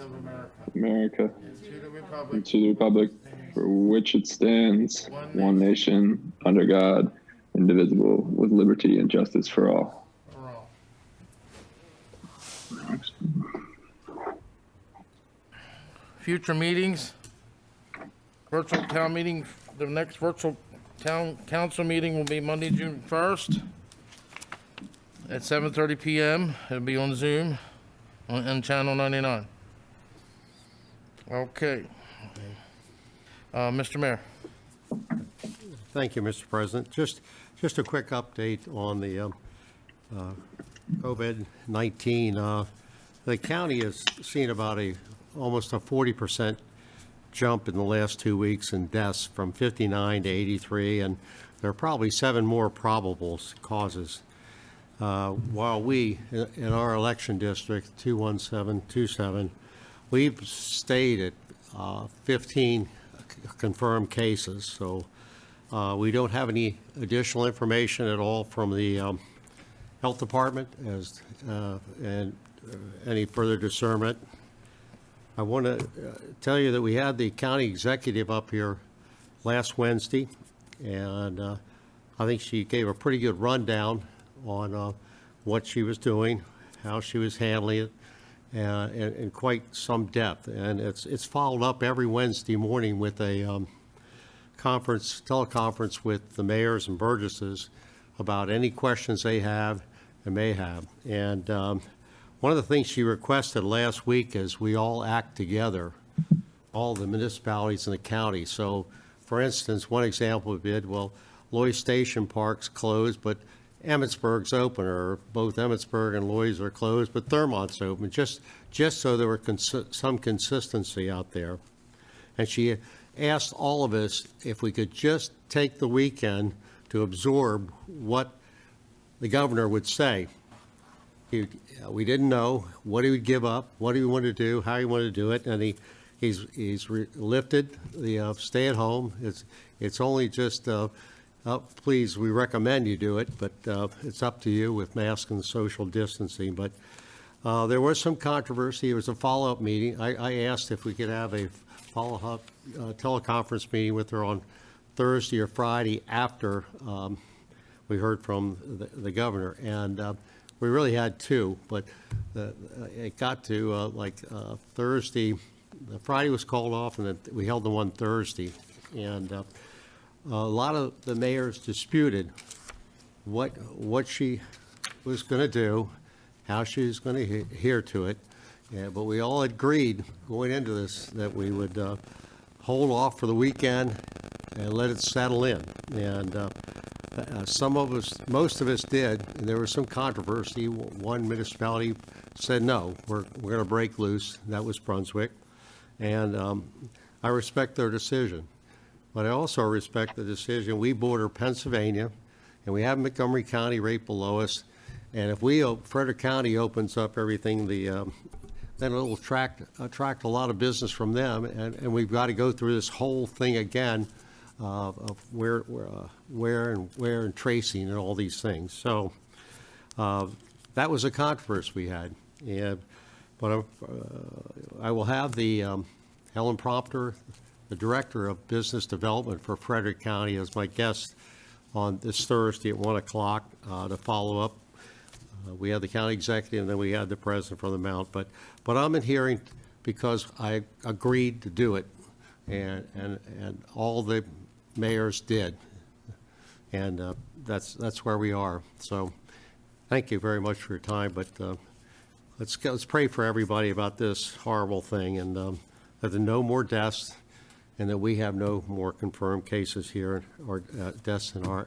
of America, and to the republic and to the republic for which it stands, one nation, under God, indivisible, with liberty and justice for all. for all. Future meetings, virtual town meeting, the next virtual town council meeting will be Monday, June 1st at 7:30 PM. It'll be on Zoom on Channel 99. Okay. Mr. Mayor. Thank you, Mr. President. Just a quick update on the COVID-19. The county has seen about almost a 40% jump in the last 2 weeks in deaths from 59 to 83, and there are probably 7 more probable causes. While we, in our election district, 21727, we've stayed at 15 confirmed cases, so we don't have any additional information at all from the health department and any further discernment. I want to tell you that we had the county executive up here last Wednesday, and I think she gave a pretty good rundown on what she was doing, how she was handling it, in quite some depth. And it's followed up every Wednesday morning with a teleconference with the mayors and burgesses about any questions they have and may have. And one of the things she requested last week is we all act together, all the municipalities in the county. So, for instance, one example would be, well, Lloyd Station Park's closed, but Emmitsburg's open, or both Emmitsburg and Lloyd's are closed, but Thurmont's open, just so there were some consistency out there. And she asked all of us if we could just take the weekend to absorb what the governor would say. We didn't know what he would give up, what he wanted to do, how he wanted to do it, and he's lifted the stay at home. It's only just please, we recommend you do it, but it's up to you with masks and social distancing. But there was some controversy. It was a follow-up meeting. I asked if we could have a follow-up teleconference meeting with her on Thursday or Friday after we heard from the governor. And we really had 2, but it got to Thursday. Friday was called off, and then we held the one Thursday. And a lot of the mayors disputed what she was going to do, how she was going to adhere to it. Yeah, but we all agreed going into this that we would hold off for the weekend and let it settle in. And some of us, most of us did, and there was some controversy. One municipality said, no, we're going to break loose. That was Brunswick. And I respect their decision. But I also respect the decision. We border Pennsylvania, and we have Montgomery County right below us. And if Frederick County opens up everything, then it'll attract a lot of business from them, and we've got to go through this whole thing again of where and tracing and all these things. So that was a controversy we had. But I will have the Helen Prompter, the Director of Business Development for Frederick County, as my guest on this Thursday at 1 o'clock to follow up. We had the county executive, and then we had the president from the Mount. But I'm adhering because I agreed to do it, and all the mayors did, and that's where we are. So, thank you very much for your time. But let's pray for everybody about this horrible thing, and that there are no more deaths, and that we have no more confirmed cases here or deaths in our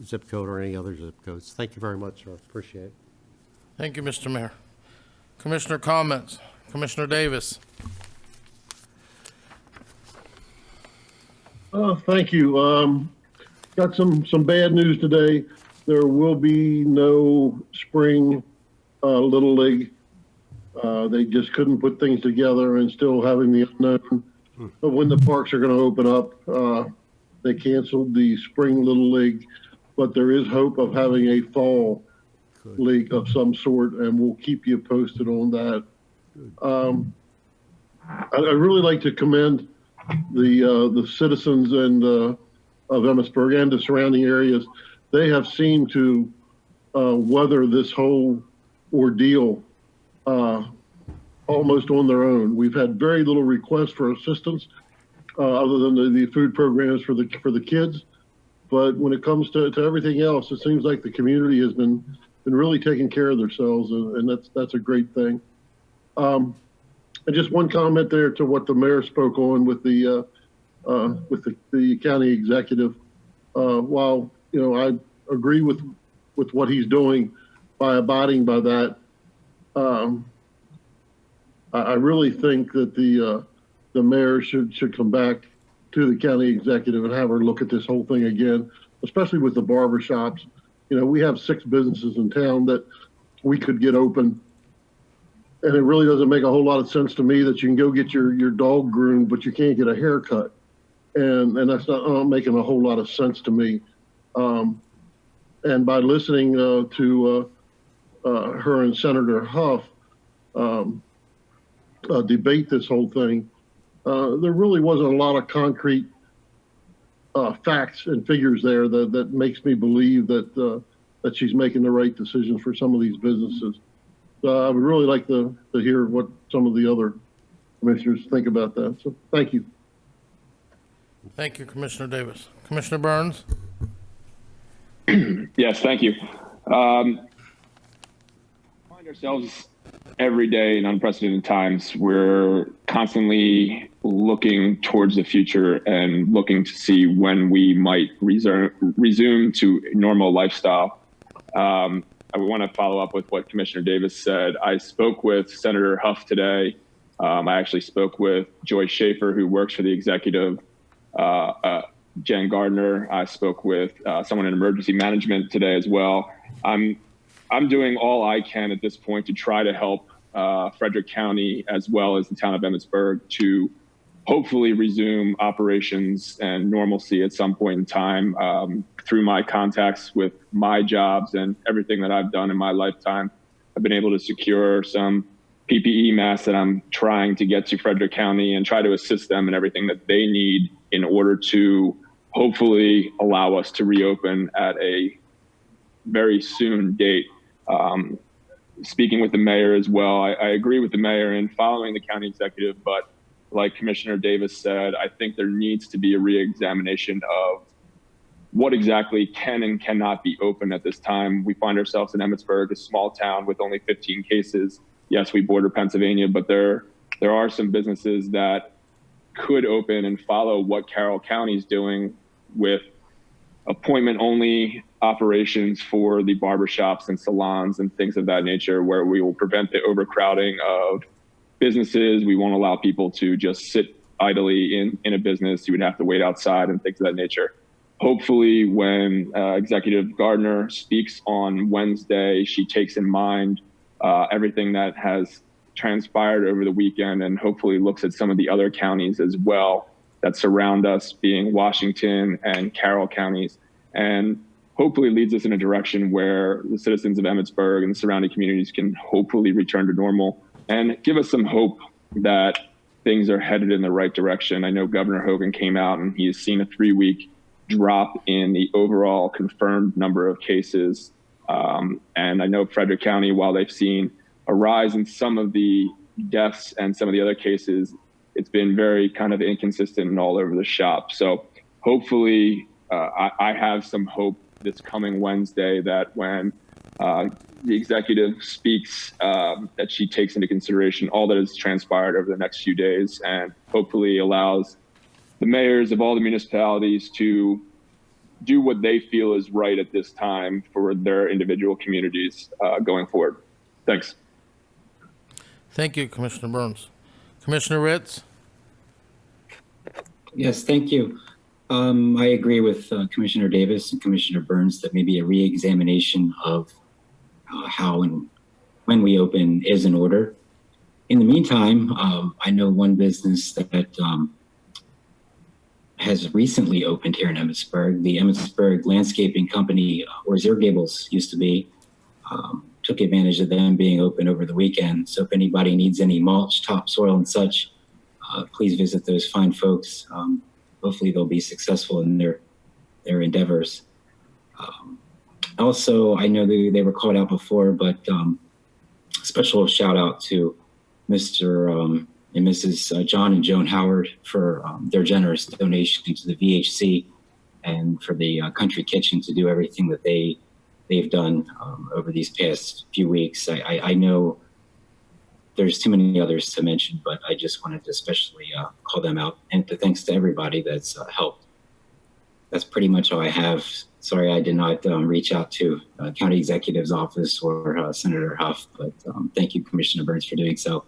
zip code or any other zip codes. Thank you very much, sir. Appreciate it. Thank you, Mr. Mayor. Commissioner comments. Commissioner Davis. Thank you. Got some bad news today. There will be no spring Little League. They just couldn't put things together, and still having the unknown of when the parks are going to open up. They canceled the spring Little League, but there is hope of having a fall league of some sort, and we'll keep you posted on that. I'd really like to commend the citizens and of Emmitsburg and the surrounding areas. They have seemed to weather this whole ordeal almost on their own. We've had very little requests for assistance other than the food programs for the kids. But when it comes to everything else, it seems like the community has been really taking care of themselves, and that's a great thing. And just one comment there to what the mayor spoke on with the county executive. While I agree with what he's doing by abiding by that, I really think that the mayor should come back to the county executive and have her look at this whole thing again, especially with the barber shops. We have 6 businesses in town that we could get open, and it really doesn't make a whole lot of sense to me that you can go get your dog groomed, but you can't get a haircut, and that's not making a whole lot of sense to me. And by listening to her and Senator Huff debate this whole thing, there really wasn't a lot of concrete facts and figures there that makes me believe that she's making the right decisions for some of these businesses. I would really like to hear what some of the other commissioners think about that. So thank you. Thank you, Commissioner Davis. Commissioner Burns? Yes, thank you. Find ourselves every day in unprecedented times. We're constantly looking towards the future and looking to see when we might resume to normal lifestyle. I want to follow up with what Commissioner Davis said. I spoke with Senator Huff today. I actually spoke with Joy Schaefer, who works for the executive, Jen Gardner. I spoke with someone in emergency management today as well. I'm doing all I can at this point to try to help Frederick County as well as the town of Emmitsburg to hopefully resume operations and normalcy at some point in time. Through my contacts with my jobs and everything that I've done in my lifetime, I've been able to secure some PPE masks that I'm trying to get to Frederick County and try to assist them in everything that they need in order to hopefully allow us to reopen at a very soon date. Speaking with the mayor as well, I agree with the mayor in following the county executive, but like Commissioner Davis said, I think there needs to be a re-examination of what exactly can and cannot be open at this time. We find ourselves in Emmitsburg, a small town with only 15 cases. Yes, we border Pennsylvania, but there are some businesses that could open and follow what Carroll County is doing with appointment-only operations for the barbershops and salons and things of that nature, where we will prevent the overcrowding of businesses. We won't allow people to just sit idly in a business. You would have to wait outside and things of that nature. Hopefully when Executive Gardner speaks on Wednesday, she takes in mind everything that has transpired over the weekend and hopefully looks at some of the other counties as well that surround us, being Washington and Carroll counties, and hopefully leads us in a direction where the citizens of Emmitsburg and the surrounding communities can hopefully return to normal and give us some hope that things are headed in the right direction. I know Governor Hogan came out and he's seen a 3-week drop in the overall confirmed number of cases. And I know Frederick County, while they've seen a rise in some of the deaths and some of the other cases, it's been very kind of inconsistent and all over the shop. So hopefully I have some hope this coming Wednesday that when the executive speaks, that she takes into consideration all that has transpired over the next few days and hopefully allows the mayors of all the municipalities to do what they feel is right at this time for their individual communities going forward. Thanks. Thank you, Commissioner Burns. Commissioner Ritz? Yes, thank you. I agree with Commissioner Davis and Commissioner Burns that maybe a re-examination of how and when we open is in order. In the meantime, I know one business that has recently opened here in Emmitsburg. The Emmitsburg Landscaping Company, where Zero Gables used to be, took advantage of them being open over the weekend. So if anybody needs any mulch, topsoil, and such, please visit those fine folks. Hopefully they'll be successful in their endeavors. Also, I know they were called out before, but special shout out to Mr. and Mrs. John and Joan Howard for their generous donation to the VHC and for the Country Kitchen to do everything that they've done over these past few weeks. I know there's too many others to mention, but I just wanted to especially call them out, and thanks to everybody that's helped. That's pretty much all I have. Sorry I did not reach out to County Executive's office or Senator Huff, but thank you, Commissioner Burns, for doing so.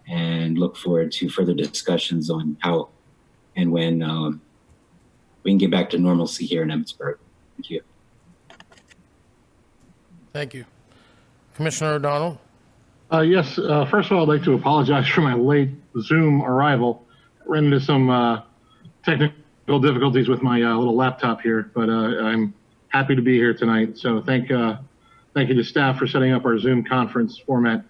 And look forward to further discussions on how and when we can get back to normalcy here in Emmitsburg. Thank you. Thank you. Commissioner O'Donnell? Yes, first of all, I'd like to apologize for my late Zoom arrival. Ran into some technical difficulties with my little laptop here, but I'm happy to be here tonight. So thank you to staff for setting up our Zoom conference format.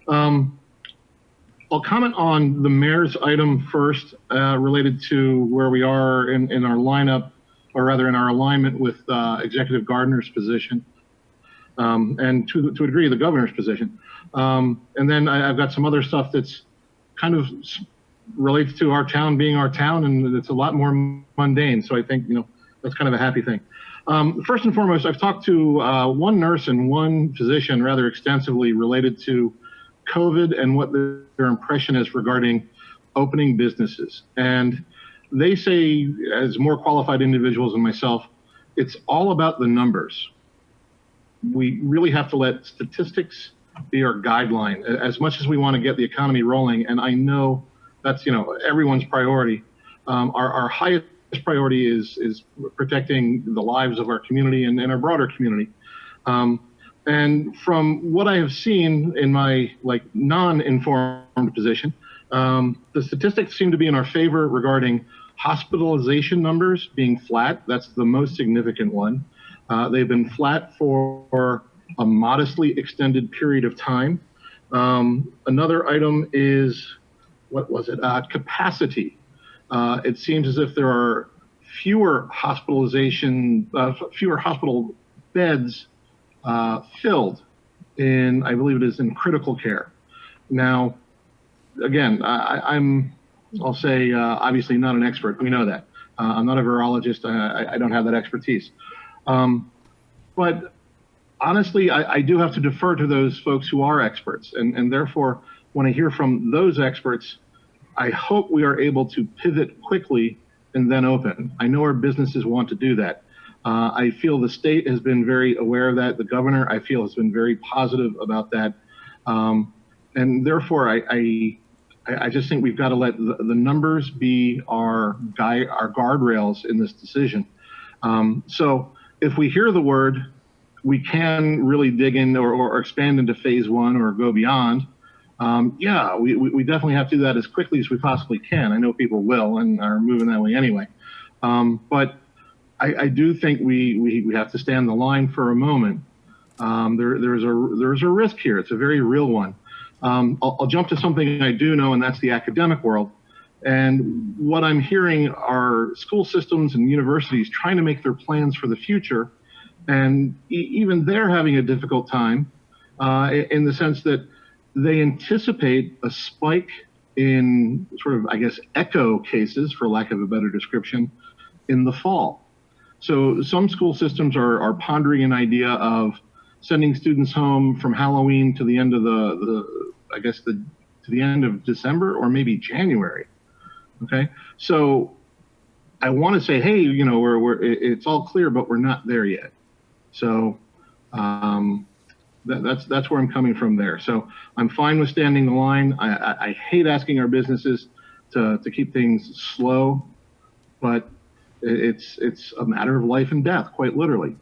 I'll comment on the mayor's item first, related to where we are in our lineup, or rather in our alignment with Executive Gardner's position, and to a degree the governor's position. And then I've got some other stuff that's kind of relates to our town being our town, and it's a lot more mundane. So I think, that's kind of a happy thing. First and foremost, I've talked to one nurse and one physician rather extensively related to COVID and what their impression is regarding opening businesses. And they say, as more qualified individuals than myself, it's all about the numbers. We really have to let statistics be our guideline as much as we want to get the economy rolling. And I know that's, everyone's priority. Our highest priority is protecting the lives of our community and our broader community. And from what I have seen in my non-informed position, the statistics seem to be in our favor regarding hospitalization numbers being flat. That's the most significant one. They've been flat for a modestly extended period of time. Another item is, capacity. It seems as if there are fewer hospital beds filled in, I believe it is in critical care. Now, again, I'll say, obviously not an expert. We know that. I'm not a virologist. I don't have that expertise. But honestly, I do have to defer to those folks who are experts. And therefore, when I hear from those experts, I hope we are able to pivot quickly and then open. I know our businesses want to do that. I feel the state has been very aware of that. The governor, I feel, has been very positive about that. And therefore, I just think we've got to let the numbers be our guardrails in this decision. So if we hear the word, we can really dig in or expand into phase one or go beyond. We definitely have to do that as quickly as we possibly can. I know people will and are moving that way anyway. But I do think we have to stand the line for a moment. There's a risk here. It's a very real one. I'll jump to something I do know, and that's the academic world. And what I'm hearing are school systems and universities trying to make their plans for the future. And even they're having a difficult time in the sense that they anticipate a spike in sort of, I guess, echo cases, for lack of a better description, in the fall. So some school systems are pondering an idea of sending students home from Halloween to the end of to the end of December or maybe January. Okay, so I want to say, hey, it's all clear, but we're not there yet. So that's where I'm coming from there. So I'm fine with standing the line. I hate asking our businesses to keep things slow, but it's a matter of life and death, quite literally.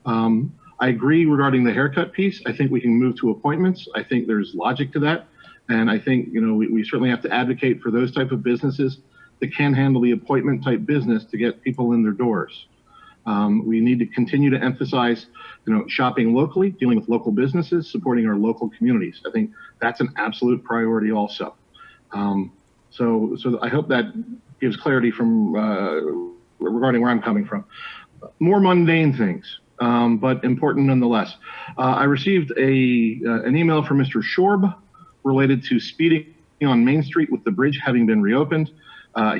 I agree regarding the haircut piece. I think we can move to appointments. I think there's logic to that. And I think, we certainly have to advocate for those type of businesses that can handle the appointment type business to get people in their doors. We need to continue to emphasize, shopping locally, dealing with local businesses, supporting our local communities. I think that's an absolute priority also. So I hope that gives clarity from regarding where I'm coming from. More mundane things, but important nonetheless. I received an email from Mr. Shorb related to speeding on Main Street with the bridge having been reopened.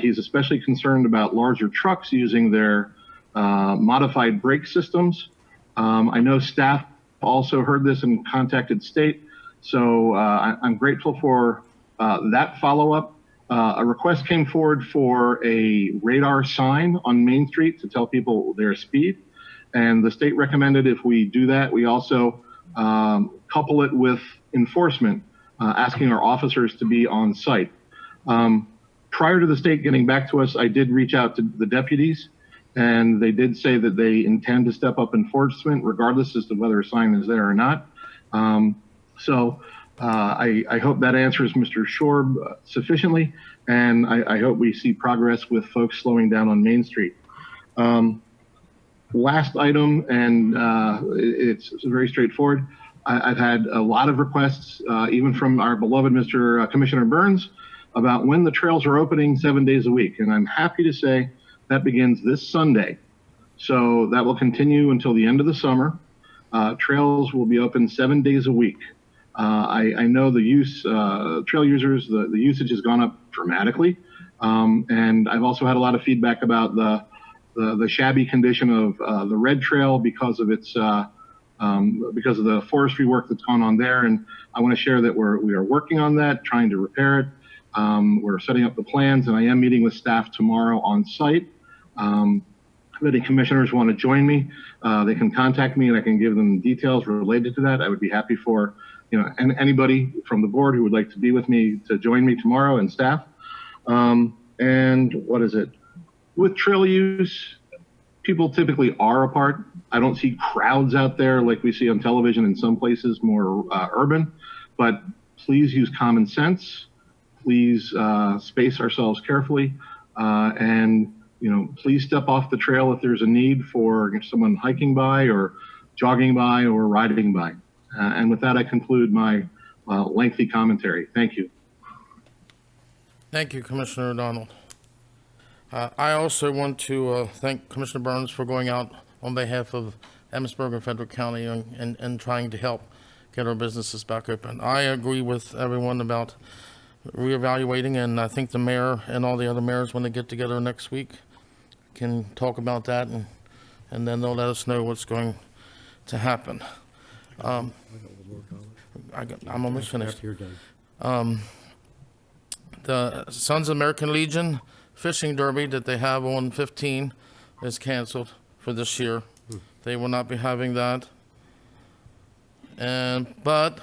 He's especially concerned about larger trucks using their modified brake systems. I know staff also heard this and contacted state, so I'm grateful for that follow-up. A request came forward for a radar sign on Main Street to tell people their speed, and the state recommended if we do that, we also couple it with enforcement, asking our officers to be on site. Prior to the state getting back to us, I did reach out to the deputies, and they did say that they intend to step up enforcement regardless as to whether a sign is there or not. I hope that answers Mr. Shorb sufficiently, and I hope we see progress with folks slowing down on Main Street. Last item, and it's very straightforward. I've had a lot of requests, even from our beloved Mr. Commissioner Burns, about when the trails are opening 7 days a week, and I'm happy to say that begins this Sunday. So that will continue until the end of the summer. Trails will be open 7 days a week. I know the trail users, the usage has gone up dramatically. And I've also had a lot of feedback about the shabby condition of the Red Trail because of its because of the forestry work that's gone on there. And I want to share that we are working on that, trying to repair it. We're setting up the plans, and I am meeting with staff tomorrow on site. If any commissioners want to join me, they can contact me and I can give them details related to that. I would be happy for anybody from the board who would like to be with me to join me tomorrow, and staff. And what is it? With trail use, people typically are apart. I don't see crowds out there like we see on television in some places more urban, but please use common sense. Please space ourselves carefully, and please step off the trail if there's a need for someone hiking by or jogging by or riding by. And with that, I conclude my lengthy commentary. Thank you. Thank you, Commissioner O'Donnell. I also want to thank Commissioner Burns for going out on behalf of Emmitsburg and Frederick County and trying to help get our businesses back open. I agree with everyone about reevaluating, and I think the mayor and all the other mayors, when they get together next week, can talk about that, and then they'll let us know what's going to happen. I'm almost finished. After you're done. The Sons of American Legion Fishing Derby that they have on 15 is canceled for this year. They will not be having that. But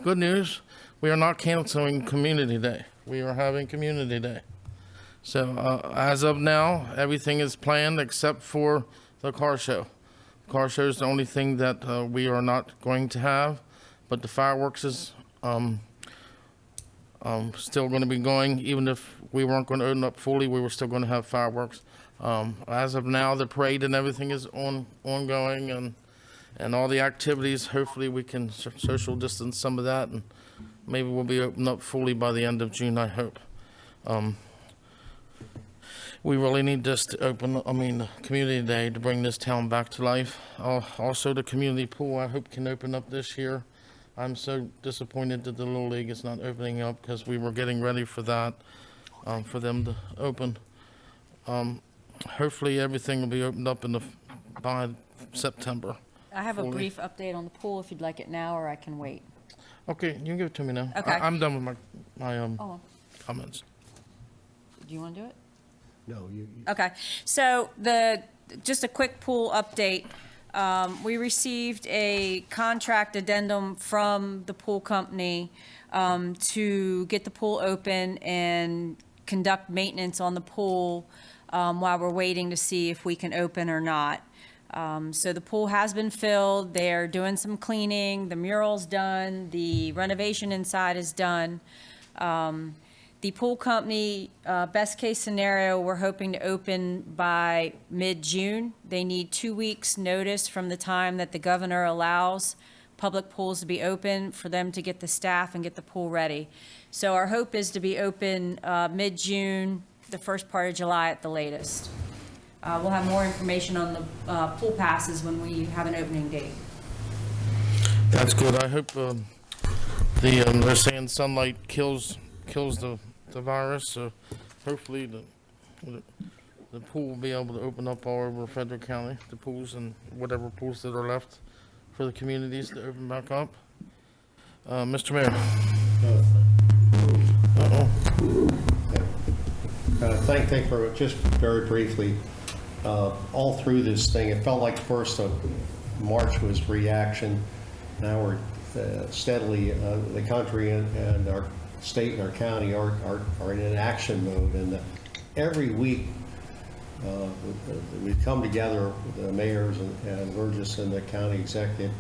good news, we are not canceling Community Day. We are having Community Day. So as of now, everything is planned except for the car show. Car show is the only thing that we are not going to have, but the fireworks is still going to be going. Even if we weren't going to open up fully, we were still going to have fireworks. As of now, the parade and everything is ongoing, and all the activities. Hopefully, we can social distance some of that, and maybe we'll be opened up fully by the end of June, I hope. We really need this to open, Community Day to bring this town back to life. Also, the community pool, I hope, can open up this year. I'm so disappointed that the Little League is not opening up because we were getting ready for that, for them to open. Hopefully, everything will be opened up by September. I have a brief update on the pool if you'd like it now, or I can wait. Okay, you can give it to me now. Okay. I'm done with my comments. Do you want to do it? No, you. Okay, so just a quick pool update. We received a contract addendum from the pool company to get the pool open and conduct maintenance on the pool while we're waiting to see if we can open or not. So the pool has been filled. They're doing some cleaning. The mural's done. The renovation inside is done. The pool company, best case scenario, we're hoping to open by mid-June. They need 2 weeks' notice from the time that the governor allows public pools to be open, for them to get the staff and get the pool ready. So our hope is to be open mid-June, the first part of July at the latest. We'll have more information on the pool passes when we have an opening date. That's good. I hope they're saying sunlight kills the virus, so hopefully the pool will be able to open up all over Frederick County, the pools and whatever pools that are left for the communities to open back up. Mr. Mayor. Thank you for, just very briefly, all through this thing, it felt like first of March was reaction. Now we're steadily, the country and our state and our county are in an action mode. And every week we come together, the mayors and we're just in the county executive,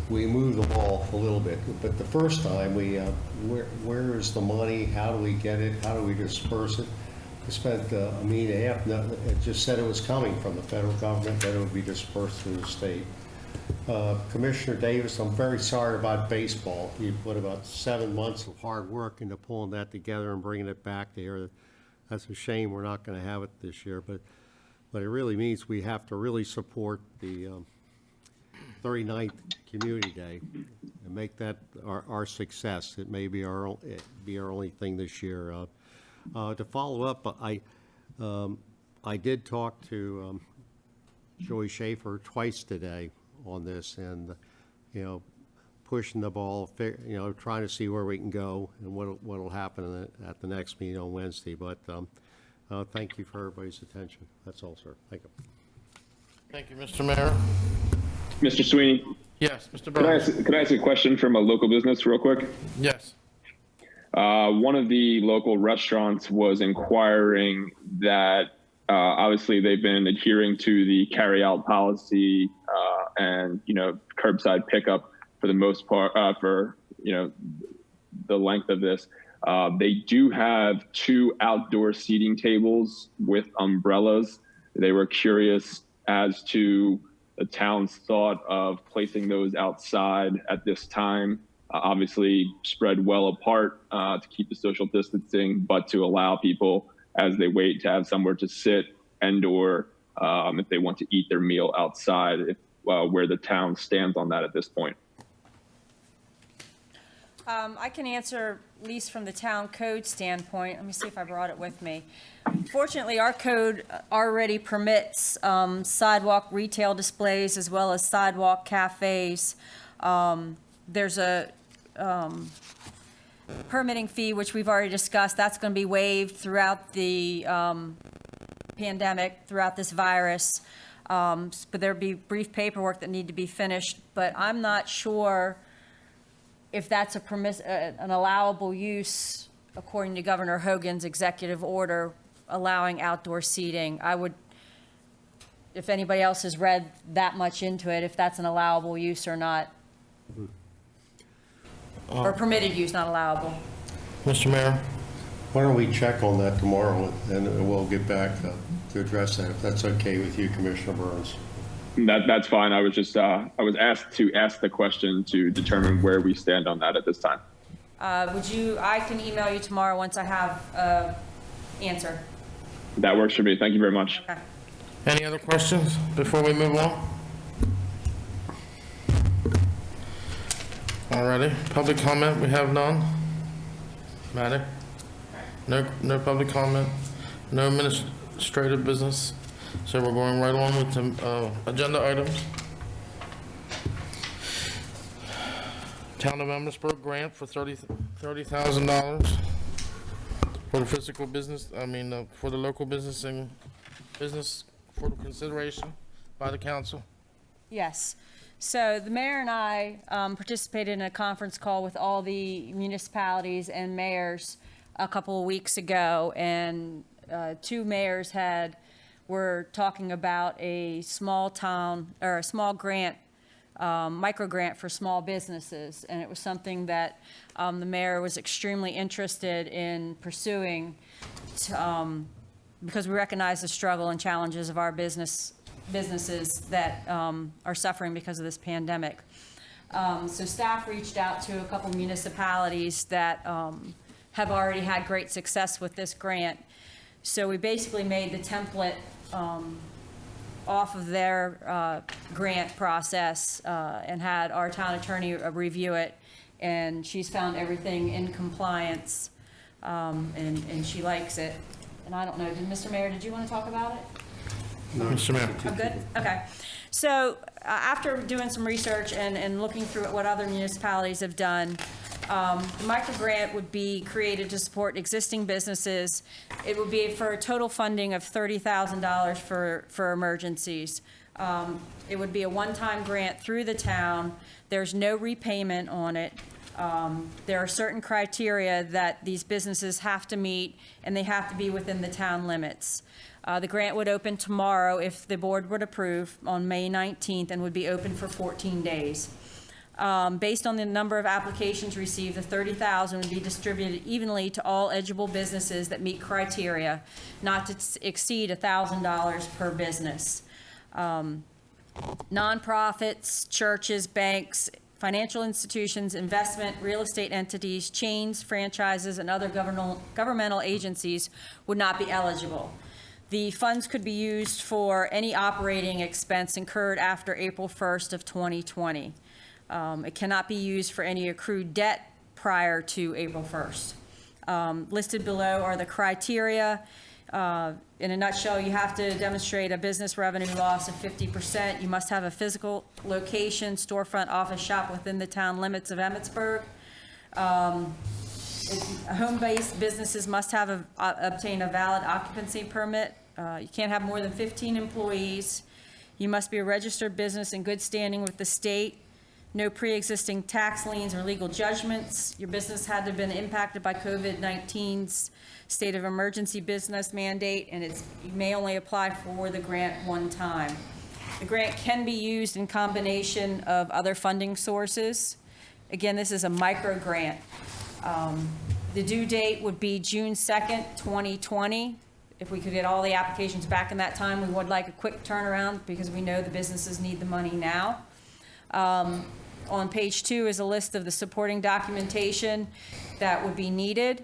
we move the ball a little bit. But the first time, where is the money? How do we get it? How do we disperse it? We spent a meeting and a half. It just said it was coming from the federal government, that it would be dispersed through the state. Commissioner Davis, I'm very sorry about baseball. You put about 7 months of hard work into pulling that together and bringing it back to here. That's a shame we're not going to have it this year, but it really means we have to really support the 39th Community Day and make that our success. It may be our only thing this year. To follow up, I did talk to Joey Schaefer twice today on this, and pushing the ball, trying to see where we can go and what'll happen at the next meeting on Wednesday. But thank you for everybody's attention. That's all, sir. Thank you. Thank you, Mr. Mayor. Mr. Sweeney, Yes, Mr. Burns. could I ask a question from a local business real quick? Yes. One of the local restaurants was inquiring that obviously they've been adhering to the carry-out policy and curbside pickup for the most part for the length of this. They do have 2 outdoor seating tables with umbrellas. They were curious as to the town's thought of placing those outside at this time. Obviously spread well apart to keep the social distancing, but to allow people as they wait to have somewhere to sit and or if they want to eat their meal outside, where the town stands on that at this point. I can answer, at least from the town code standpoint. Let me see if I brought it with me. Fortunately, our code already permits sidewalk retail displays as well as sidewalk cafes. There's a permitting fee, which we've already discussed. That's going to be waived throughout the pandemic, throughout this virus. But there'll be brief paperwork that need to be finished. But I'm not sure if that's an allowable use according to Governor Hogan's executive order allowing outdoor seating. I would, if anybody else has read that much into it, if that's an allowable use or not. Or permitted use, not allowable. Mr. Mayor. Why don't we check on that tomorrow, and we'll get back to address that, if that's okay with you, Commissioner Burns. That's fine. I was just I was asked to ask the question to determine where we stand on that at this time. I can email you tomorrow once I have an answer. That works for me. Thank you very much. Okay. Any other questions before we move on? Alrighty, public comment, we have none. Maddie? No public comment, no administrative business. So we're going right on with the agenda items. Town of Emmitsburg grant for $30,000 for the physical business, for the local business and business for consideration by the council. Yes. So the mayor and I participated in a conference call with all the municipalities and mayors a couple of weeks ago, and 2 mayors were talking about a small town or a small grant, micro grant for small businesses, and it was something that the mayor was extremely interested in pursuing because we recognize the struggle and challenges of our businesses that are suffering because of this pandemic. So staff reached out to a couple municipalities that have already had great success with this grant. So we basically made the template off of their grant process and had our town attorney review it. And she's found everything in compliance, and she likes it. And I don't know, Mr. Mayor, did you want to talk about it? Mr. Mayor. I'm good? Okay. So after doing some research and looking through what other municipalities have done, the micro grant would be created to support existing businesses. It would be for a total funding of $30,000 for emergencies. It would be a one-time grant through the town. There's no repayment on it. There are certain criteria that these businesses have to meet, and they have to be within the town limits. The grant would open tomorrow if the board would approve on May 19th and would be open for 14 days. Based on the number of applications received, the $30,000 would be distributed evenly to all eligible businesses that meet criteria, not to exceed $1,000 per business. Nonprofits, churches, banks, financial institutions, investment, real estate entities, chains, franchises, and other governmental agencies would not be eligible. The funds could be used for any operating expense incurred after April 1st of 2020. It cannot be used for any accrued debt prior to April 1st. Listed below are the criteria. In a nutshell, you have to demonstrate a business revenue loss of 50%. You must have a physical location, storefront, office, shop within the town limits of Emmitsburg. Home-based businesses must have obtain a valid occupancy permit. You can't have more than 15 employees. You must be a registered business in good standing with the state. No pre-existing tax liens or legal judgments. Your business had to have been impacted by COVID-19's state of emergency business mandate, and you may only apply for the grant one time. The grant can be used in combination of other funding sources. Again, this is a micro grant. The due date would be June 2nd, 2020. If we could get all the applications back in that time, we would like a quick turnaround because we know the businesses need the money now. On page 2 is a list of the supporting documentation that would be needed.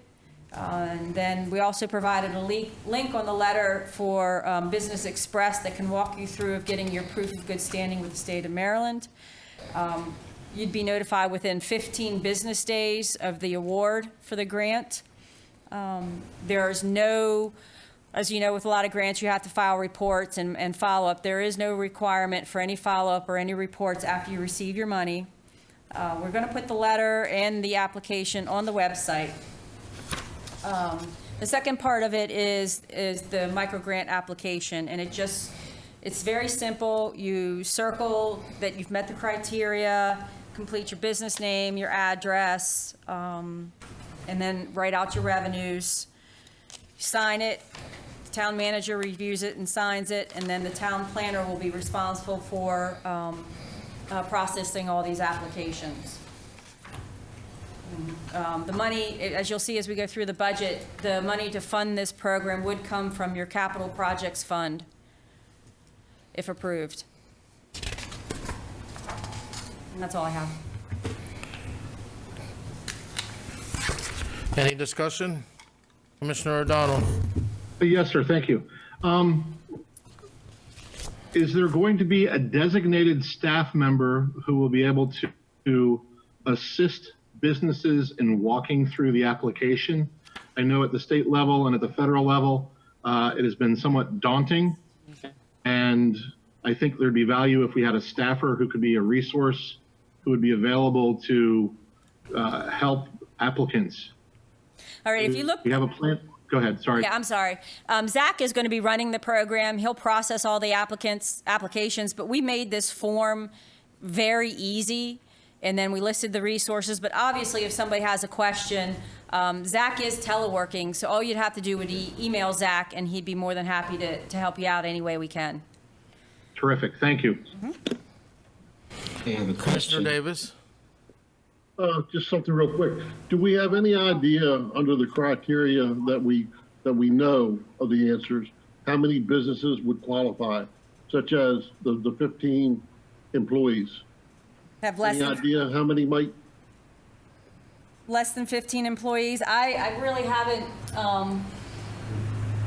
And then we also provided a link on the letter for Business Express that can walk you through of getting your proof of good standing with the state of Maryland. You'd be notified within 15 business days of the award for the grant. There is no, as you know, with a lot of grants, you have to file reports and follow-up. There is no requirement for any follow-up or any reports after you receive your money. We're going to put the letter and the application on the website. The second part of it is the micro grant application, and it's very simple. You circle that you've met the criteria, complete your business name, your address, and then write out your revenues. Sign it. The town manager reviews it and signs it, and then the town planner will be responsible for processing all these applications. The money, as you'll see as we go through the budget, the money to fund this program would come from your capital projects fund, if approved. And that's all I have. Any discussion? Commissioner O'Donnell? Yes, sir. Thank you. Is there going to be a designated staff member who will be able to assist businesses in walking through the application? I know at the state level and at the federal level, it has been somewhat daunting. And I think there'd be value if we had a staffer who could be a resource, who would be available to help applicants. All right, if you look. We have a plan. Go ahead, sorry. Yeah, I'm sorry. Zach is going to be running the program. He'll process all the applications, but we made this form very easy, and then we listed the resources. But obviously, if somebody has a question, Zach is teleworking, so all you'd have to do would email Zach, and he'd be more than happy to help you out any way we can. Terrific, thank you. I have a Commissioner question. Davis? Just something real quick. Do we have any idea under the criteria that we know of the answers, how many businesses would qualify, such as the 15 employees? Have less Any than, idea how many might? less than 15 employees? I really haven't,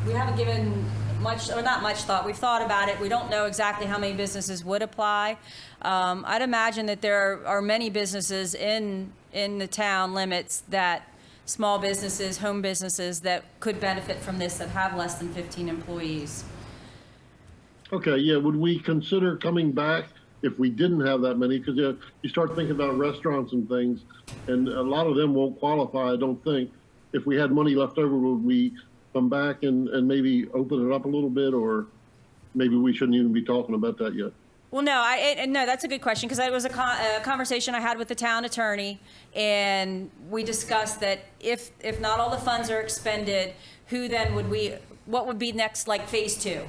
we haven't given much, or not much thought. We've thought about it. We don't know exactly how many businesses would apply. I'd imagine that there are many businesses in the town limits that, small businesses, home businesses that could benefit from this that have less than 15 employees. Okay, yeah, would we consider coming back if we didn't have that many? Because you start thinking about restaurants and things, and a lot of them won't qualify, I don't think. If we had money left over, would we come back and maybe open it up a little bit, or maybe we shouldn't even be talking about that yet? Well, no, no, that's a good question, because it was a conversation I had with the town attorney, and we discussed that if not all the funds are expended, who then what would be next, like phase 2?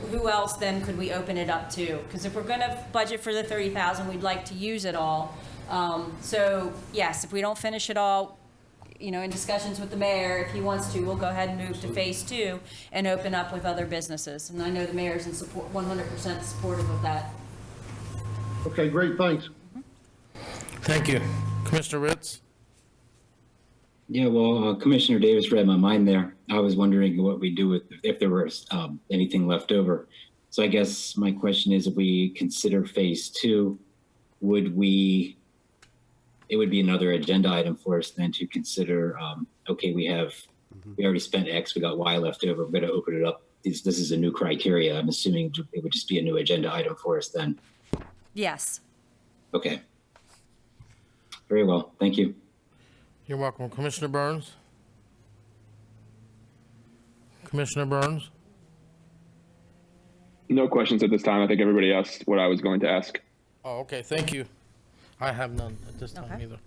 Who else then could we open it up to? Because if we're gonna budget for the 30,000, we'd like to use it all. So yes, if we don't finish it all, in discussions with the mayor, if he wants to, we'll go ahead and move to phase 2 and open up with other businesses. And I know the mayor's in support, 100% supportive of that. Okay, great, thanks. Thank you. Commissioner Ritz? Yeah, well, Commissioner Davis read my mind there. I was wondering what we do if there was anything left over. So I guess my question is, if we consider phase 2, it would be another agenda item for us then to consider, okay, we already spent X, we got Y left over, we're going to open it up. This is a new criteria. I'm assuming it would just be a new agenda item for us then. Yes. Okay. Very well. Thank you. You're welcome. Commissioner Burns? Commissioner Burns? No questions at this time. I think everybody asked what I was going to ask. Oh, okay, thank you. I have none at this time Okay. either.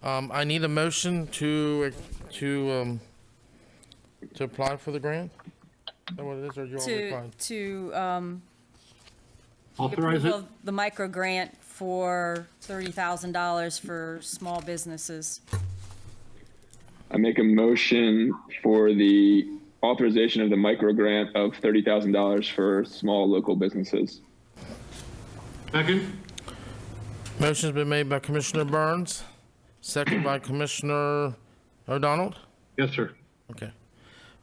I need a motion to apply for the grant? Is that what it is, or you already applied? To Authorize it. approval of the micro grant for $30,000 for small businesses. I make a motion for the authorization of the micro grant of $30,000 for small local businesses. Second? Motion's been made by Commissioner Burns, second by Commissioner O'Donnell. Yes, sir. Okay.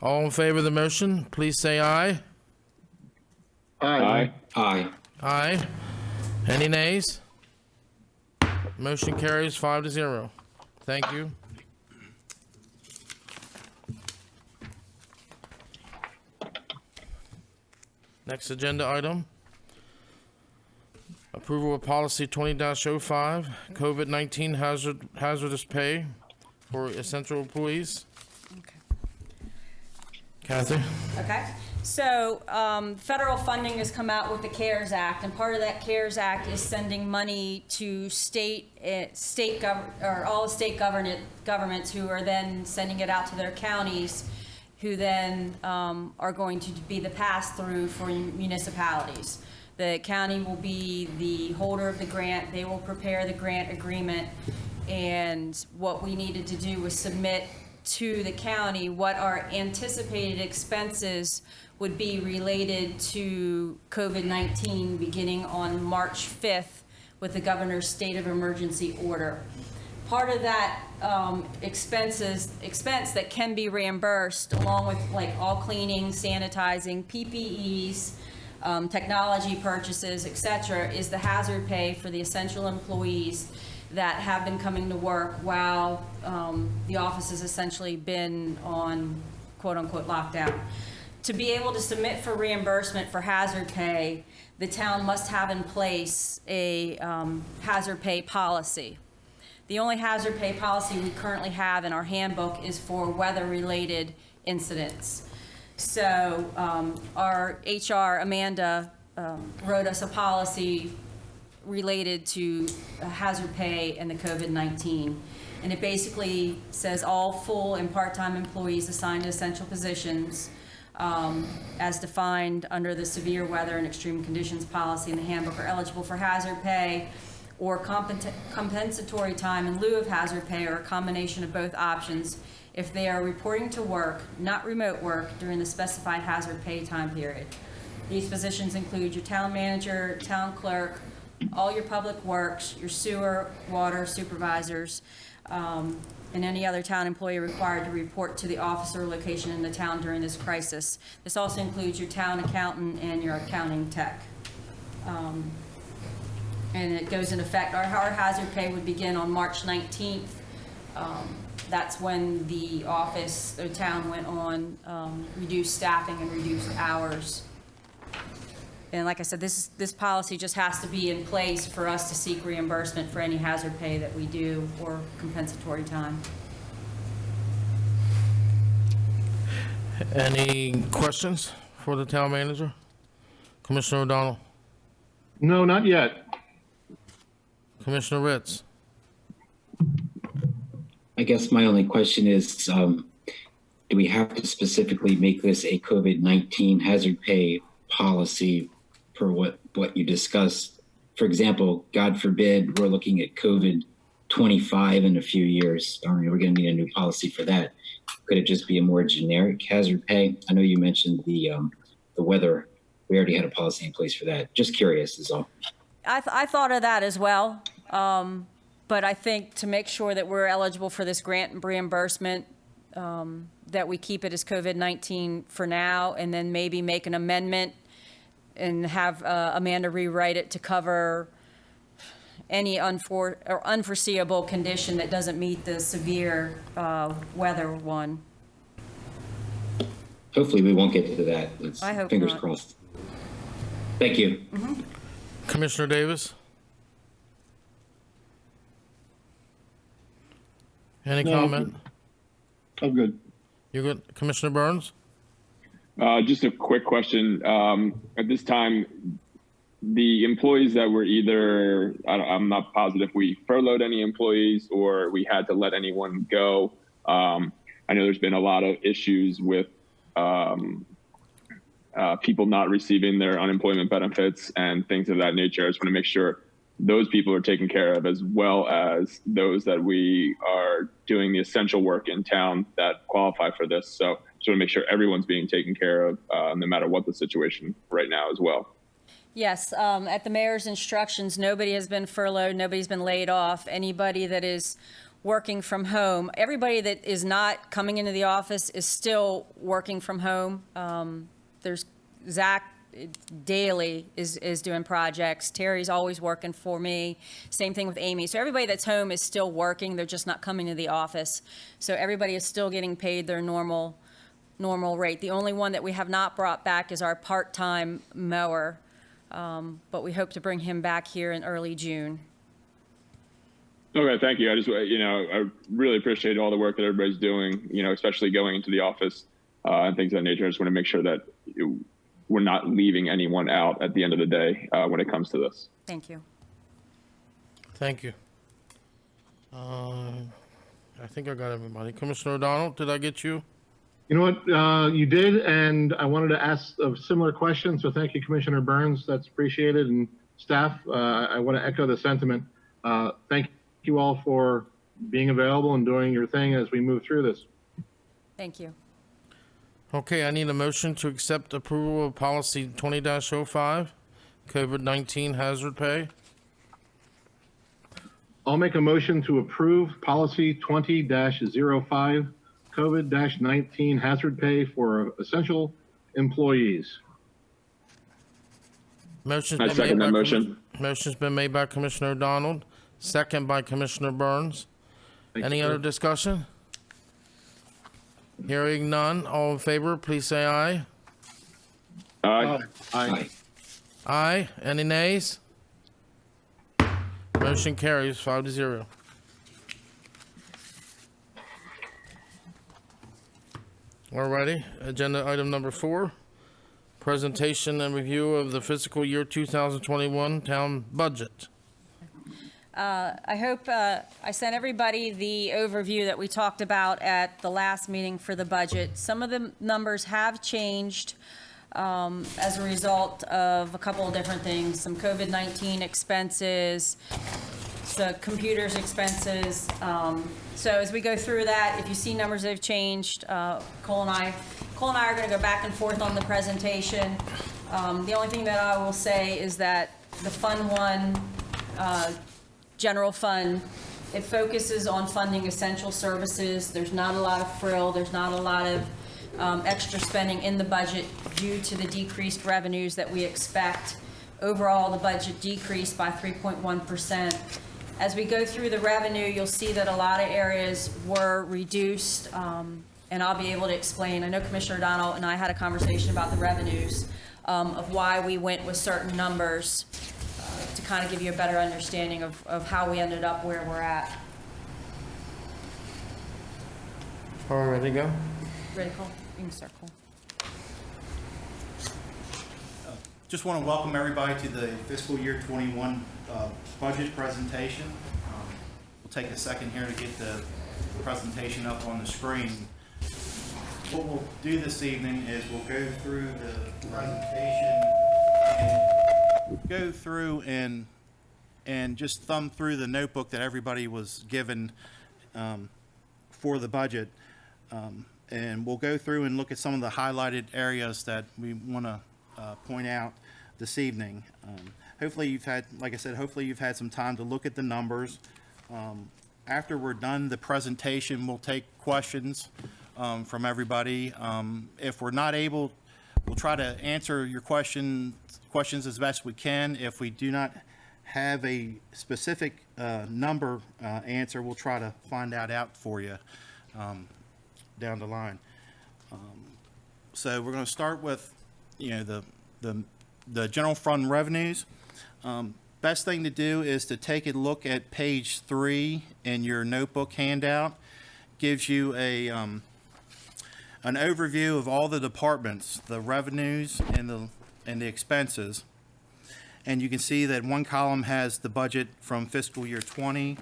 All in favor of the motion, please say aye. Aye. Aye. Aye. Any nays? Motion carries 5-0. Thank you. Next agenda item. Approval of policy 20-05, COVID-19 hazardous pay for essential employees. Kathy? Okay, so federal funding has come out with the CARES Act, and part of that CARES Act is sending money to all the state governments who are then sending it out to their counties, who then are going to be the pass-through for municipalities. The county will be the holder of the grant. They will prepare the grant agreement, and what we needed to do was submit to the county what our anticipated expenses would be related to COVID-19 beginning on March 5th with the governor's state of emergency order. Part of that expense that can be reimbursed, along with like all cleaning, sanitizing, PPEs, technology purchases, et cetera, is the hazard pay for the essential employees that have been coming to work while the office has essentially been on quote-unquote lockdown. To be able to submit for reimbursement for hazard pay, the town must have in place a hazard pay policy. The only hazard pay policy we currently have in our handbook is for weather-related incidents. So our HR, Amanda, wrote us a policy related to hazard pay and the COVID-19. And it basically says all full and part-time employees assigned to essential positions as defined under the severe weather and extreme conditions policy in the handbook are eligible for hazard pay or compensatory time in lieu of hazard pay, or a combination of both options if they are reporting to work, not remote work, during the specified hazard pay time period. These positions include your town manager, town clerk, all your public works, your sewer, water supervisors, and any other town employee required to report to the office or location in the town during this crisis. This also includes your town accountant and your accounting tech. And it goes in effect, our hazard pay would begin on March 19th. That's when the office, the town went on reduced staffing and reduced hours. And like I said, this policy just has to be in place for us to seek reimbursement for any hazard pay that we do or compensatory time. Any questions for the town manager? Commissioner O'Donnell? No, not yet. Commissioner Ritz? I guess my only question is, do we have to specifically make this a COVID-19 hazard pay policy for what you discussed? For example, God forbid, we're looking at COVID-25 in a few years. We're going to need a new policy for that. Could it just be a more generic hazard pay? I know you mentioned the weather. We already had a policy in place for that. Just curious is all. I thought of that as well, but I think to make sure that we're eligible for this grant and reimbursement, that we keep it as COVID-19 for now, and then maybe make an amendment and have Amanda rewrite it to cover any unforeseeable condition that doesn't meet the severe weather one. Hopefully we won't get to that. I hope fingers not. crossed. Thank you. Commissioner Davis? Any No, comment? I'm good. You good? Commissioner Burns? Just a quick question. At this time, the employees that were either, I'm not positive if we furloughed any employees or we had to let anyone go. I know there's been a lot of issues with people not receiving their unemployment benefits and things of that nature. I just want to make sure those people are taken care of, as well as those that we are doing the essential work in town that qualify for this. So just want to make sure everyone's being taken care of, no matter what the situation right now as well. Yes, at the mayor's instructions, nobody has been furloughed, nobody's been laid off. Anybody that is working from home, everybody that is not coming into the office is still working from home. There's Zach daily is doing projects. Terry's always working for me. Same thing with Amy. So everybody that's home is still working. They're just not coming to the office. So everybody is still getting paid their normal rate. The only one that we have not brought back is our part-time mower. But we hope to bring him back here in early June. Okay, thank you. I just, I really appreciate all the work that everybody's doing, especially going into the office and things of that nature. I just want to make sure that we're not leaving anyone out at the end of the day when it comes to this. Thank you. Thank you. I think I got everybody. Commissioner O'Donnell, did I get you? You know what, you did, and I wanted to ask a similar question, so thank you, Commissioner Burns. That's appreciated, and staff, I want to echo the sentiment. Thank you all for being available and doing your thing as we move through this. Thank you. Okay, I need a motion to accept approval of policy 20-05, COVID-19 hazard pay. I'll make a motion to approve policy 20-05, COVID-19 hazard pay for essential employees. Motion's I been second made that by motion. Motion's been made by Commissioner O'Donnell, second by Commissioner Burns. Thank Any you, other sir. discussion? Hearing none, all in favor, please say aye. Aye. Aye. Aye. Any nays? Motion carries 5-0. Alrighty, agenda item number 4, presentation and review of the fiscal year 2021 town budget. I hope I sent everybody the overview that we talked about at the last meeting for the budget. Some of the numbers have changed as a result of a couple of different things, some COVID-19 expenses, the computers expenses. So as we go through that, if you see numbers that have changed, Cole and I are going to go back and forth on the presentation. The only thing that I will say is that the Fund 1 general fund. It focuses on funding essential services. There's not a lot of frill. There's not a lot of extra spending in the budget due to the decreased revenues that we expect. Overall, the budget decreased by 3.1%. As we go through the revenue, you'll see that a lot of areas were reduced, and I'll be able to explain. I know Commissioner O'Donnell and I had a conversation about the revenues of why we went with certain numbers to kind of give you a better understanding of how we ended up where we're at. All right, ready to go? Ready, Cole? You can start, Cole. Just want to welcome everybody to the fiscal year 21 budget presentation. We'll take a second here to get the presentation up on the screen. What we'll do this evening is we'll go through the presentation and go through and just thumb through the notebook that everybody was given for the budget. And we'll go through and look at some of the highlighted areas that we want to point out this evening. Hopefully you've had, like I said, hopefully you've had some time to look at the numbers. After we're done the presentation, we'll take questions from everybody. If we're not able, we'll try to answer your questions as best we can. If we do not have a specific number answer, we'll try to find out for you down the line. So we're going to start with, the general fund revenues. Best thing to do is to take a look at page 3 in your notebook handout. Gives you an overview of all the departments, the revenues and the expenses. And you can see that one column has the budget from fiscal year 20,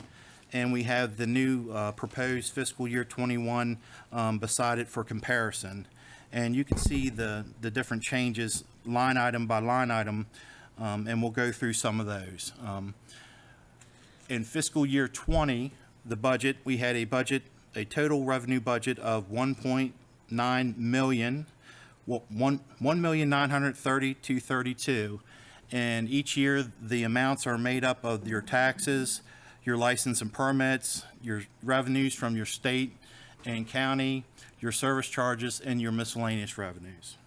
and we have the new proposed fiscal year 21 beside it for comparison. And you can see the different changes line item by line item, and we'll go through some of those. In fiscal year 20, the budget, we had a total revenue budget of $1.9 million, $1,930,232. And each year, the amounts are made up of your taxes, your license and permits, your revenues from your state and county, your service charges, and your miscellaneous revenues.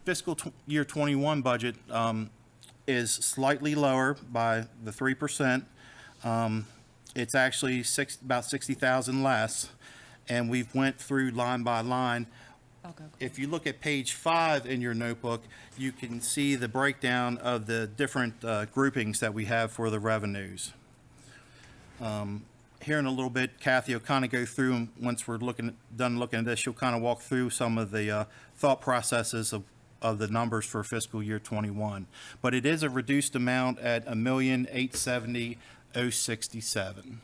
Fiscal year 21 budget is slightly lower by the 3%. It's actually about 60,000 less, and we've went through line by line. If you look at page 5 in your notebook, you can see the breakdown of the different groupings that we have for the revenues. Here in a little bit, Kathy will kind of go through, and once we're done looking at this, she'll kind of walk through some of the thought processes of the numbers for fiscal year 21. But it is a reduced amount at $1,870,067. Okay.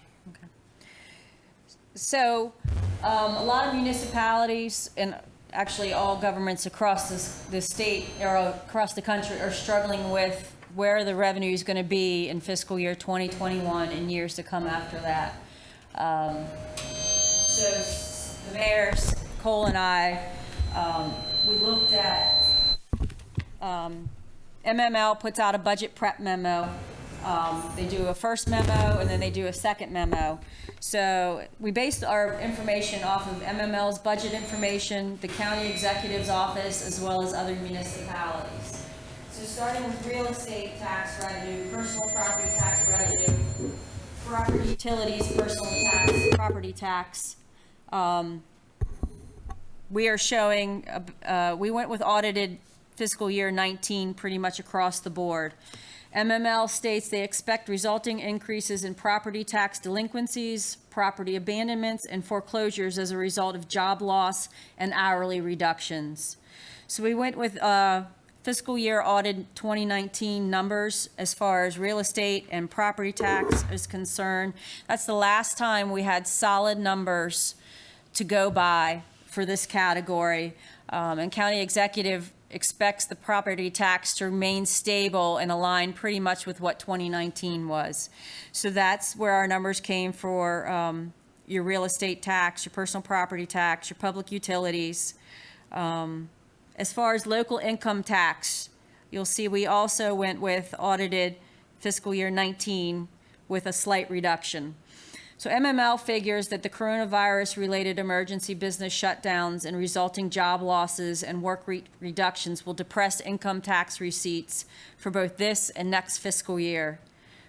So a lot of municipalities and actually all governments across the state or across the country are struggling with where the revenue is going to be in fiscal year 2021 and years to come after that. So the mayor, Cole, and I, we looked at MML puts out a budget prep memo. They do a first memo and then they do a second memo. So we based our information off of MML's budget information, the county executive's office, as well as other municipalities. So starting with real estate tax revenue, personal property tax revenue, property utilities, personal tax, property tax. We are showing, we went with audited fiscal year 19 pretty much across the board. MML states they expect resulting increases in property tax delinquencies, property abandonments, and foreclosures as a result of job loss and hourly reductions. So we went with fiscal year audit 2019 numbers as far as real estate and property tax is concerned. That's the last time we had solid numbers to go by for this category. And county executive expects the property tax to remain stable and align pretty much with what 2019 was. So that's where our numbers came for your real estate tax, your personal property tax, your public utilities. As far as local income tax, you'll see we also went with audited fiscal year 19 with a slight reduction. So MML figures that the coronavirus-related emergency business shutdowns and resulting job losses and work reductions will depress income tax receipts for both this and next fiscal year.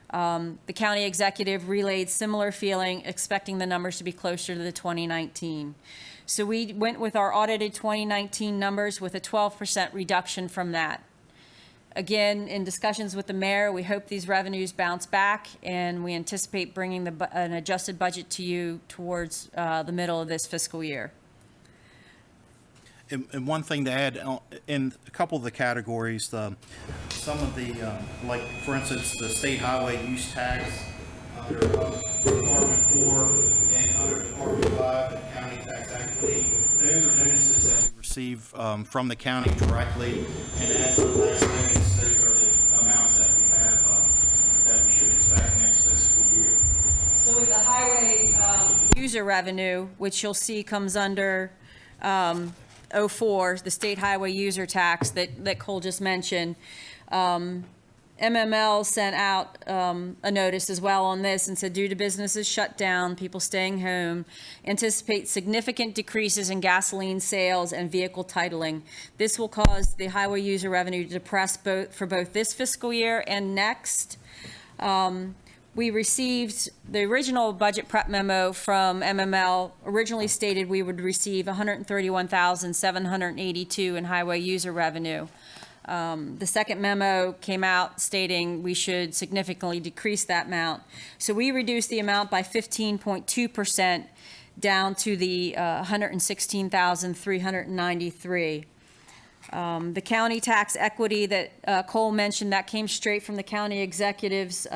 The county executive relayed similar feeling, expecting the numbers to be closer to the 2019. So we went with our audited 2019 numbers with a 12% reduction from that. Again, in discussions with the mayor, we hope these revenues bounce back, and we anticipate bringing an adjusted budget to you towards the middle of this fiscal year. And one thing to add, in a couple of the categories, some of the, like, for instance, the state highway use tax under Department 4 and under Department 5, the county tax equity, those are notices that we receive from the county directly, and as of last notice, those are the amounts that we have that we should expect next fiscal year. So with the highway user revenue, which you'll see comes under 04, the state highway user tax that Cole just mentioned, MML sent out a notice as well on this and said, due to businesses shut down, people staying home, anticipate significant decreases in gasoline sales and vehicle titling. This will cause the highway user revenue to depress for both this fiscal year and next. We received the original budget prep memo from MML originally stated we would receive $131,782 in highway user revenue. The second memo came out stating we should significantly decrease that amount. So we reduced the amount by 15.2% down to the $116,393. The county tax equity that Cole mentioned, that came straight from the county executive's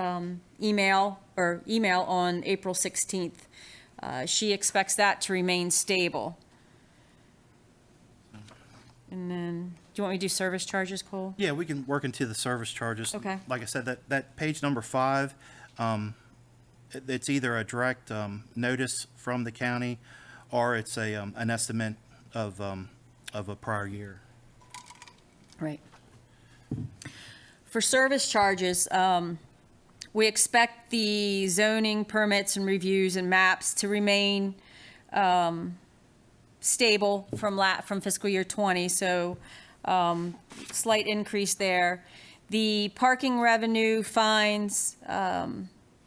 email on April 16th. She expects that to remain stable. And then, do you want me to do service charges, Cole? Yeah, we can work into the service charges. Okay. Like I said, that page number 5, it's either a direct notice from the county, or it's an estimate of a prior year. Right. For service charges, we expect the zoning permits and reviews and maps to remain stable from fiscal year 20, so slight increase there. The parking revenue fines,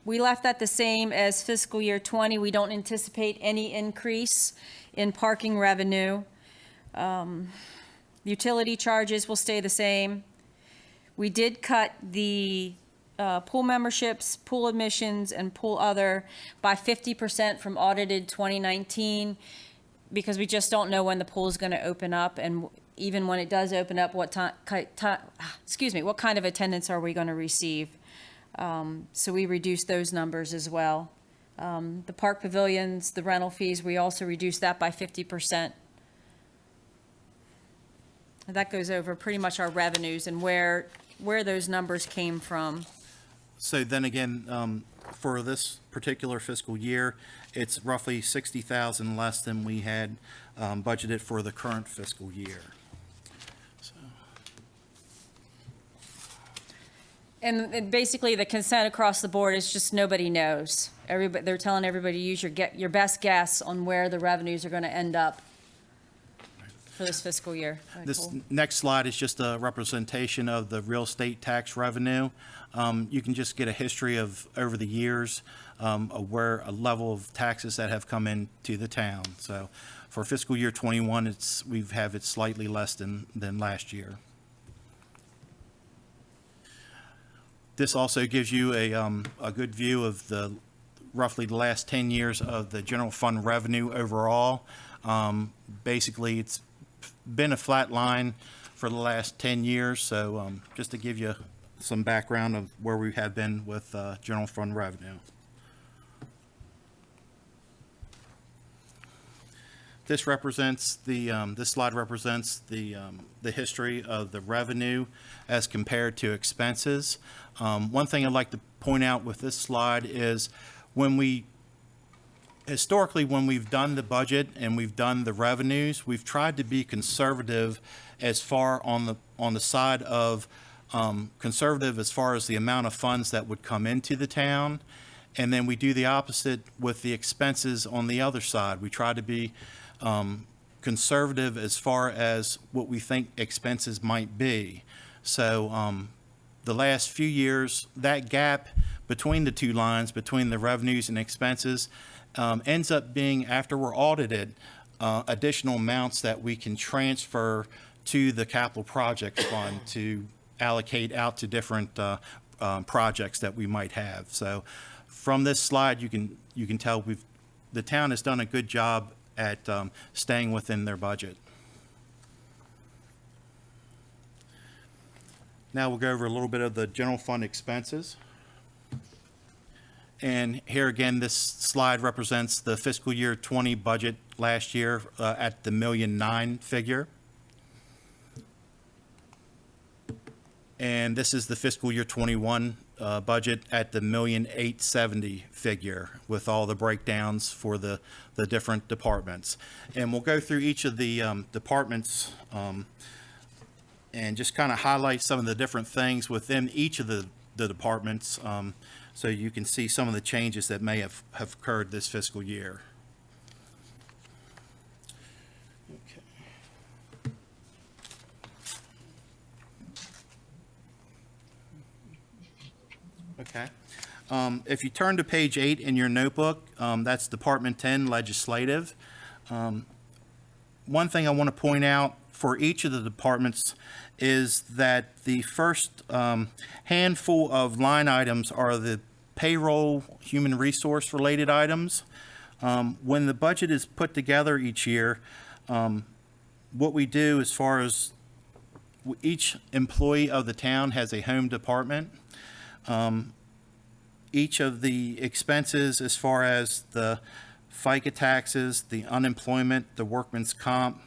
we left that the same as fiscal year 20. We don't anticipate any increase in parking revenue. Utility charges will stay the same. We did cut the pool memberships, pool admissions, and pool other by 50% from audited 2019 because we just don't know when the pool is going to open up, and even when it does open up, what kind of attendance are we going to receive? So we reduced those numbers as well. The park pavilions, the rental fees, we also reduced that by 50%. That goes over pretty much our revenues and where those numbers came from. So then again, for this particular fiscal year, it's roughly 60,000 less than we had budgeted for the current fiscal year. So. And basically, the consent across the board is just nobody knows. They're telling everybody to use your best guess on where the revenues are going to end up for this fiscal year. This next slide is just a representation of the real estate tax revenue. You can just get a history of over the years of where a level of taxes that have come into the town. So for fiscal year 21, we have it slightly less than last year. This also gives you a good view of roughly the last 10 years of the general fund revenue overall. Basically, it's been a flat line for the last 10 years. So just to give you some background of where we have been with general fund revenue. This represents this slide represents the history of the revenue as compared to expenses. One thing I'd like to point out with this slide is historically, when we've done the budget and we've done the revenues, we've tried to be conservative as far on the side of conservative as far as the amount of funds that would come into the town. And then we do the opposite with the expenses on the other side. We try to be conservative as far as what we think expenses might be. So the last few years, that gap between the two lines, between the revenues and expenses, ends up being, after we're audited, additional amounts that we can transfer to the capital projects fund to allocate out to different projects that we might have. So from this slide, you can tell the town has done a good job at staying within their budget. Now we'll go over a little bit of the general fund expenses. And here again, this slide represents the fiscal year 20 budget last year at the $1.9 million figure. And this is the fiscal year 21 budget at the $1.870 million figure with all the breakdowns for the different departments. And we'll go through each of the departments and just kind of highlight some of the different things within each of the departments so you can see some of the changes that may have occurred this fiscal year. Okay. If you turn to page 8 in your notebook, that's Department 10, Legislative. One thing I want to point out for each of the departments is that the first handful of line items are the payroll, human resource related items. When the budget is put together each year, what we do as far as each employee of the town has a home department. Each of the expenses as far as the FICA taxes, the unemployment, the workman's comp,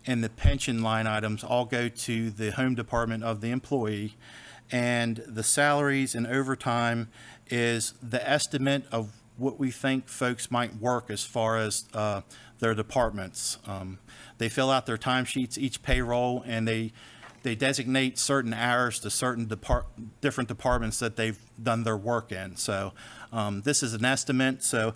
and the pension line items all go to the home department of the employee. And the salaries and overtime is the estimate of what we think folks might work as far as their departments. They fill out their timesheets each payroll, and they designate certain hours to certain different departments that they've done their work in. So this is an estimate. So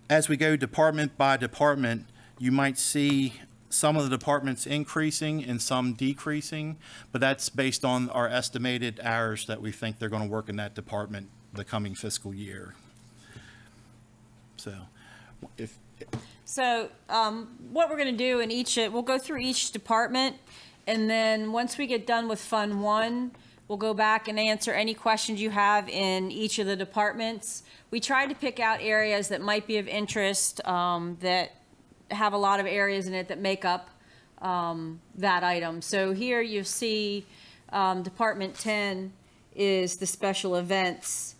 as we go department by department, you might see some of the departments increasing and some decreasing, but that's based on our estimated hours that we think they're going to work in that department the coming fiscal year. So what we're going to do in each, we'll go through each department, and then once we get done with Fund 1, we'll go back and answer any questions you have in each of the departments. We tried to pick out areas that might be of interest, that have a lot of areas in it that make up that item. So here you see Department 10 is the special events.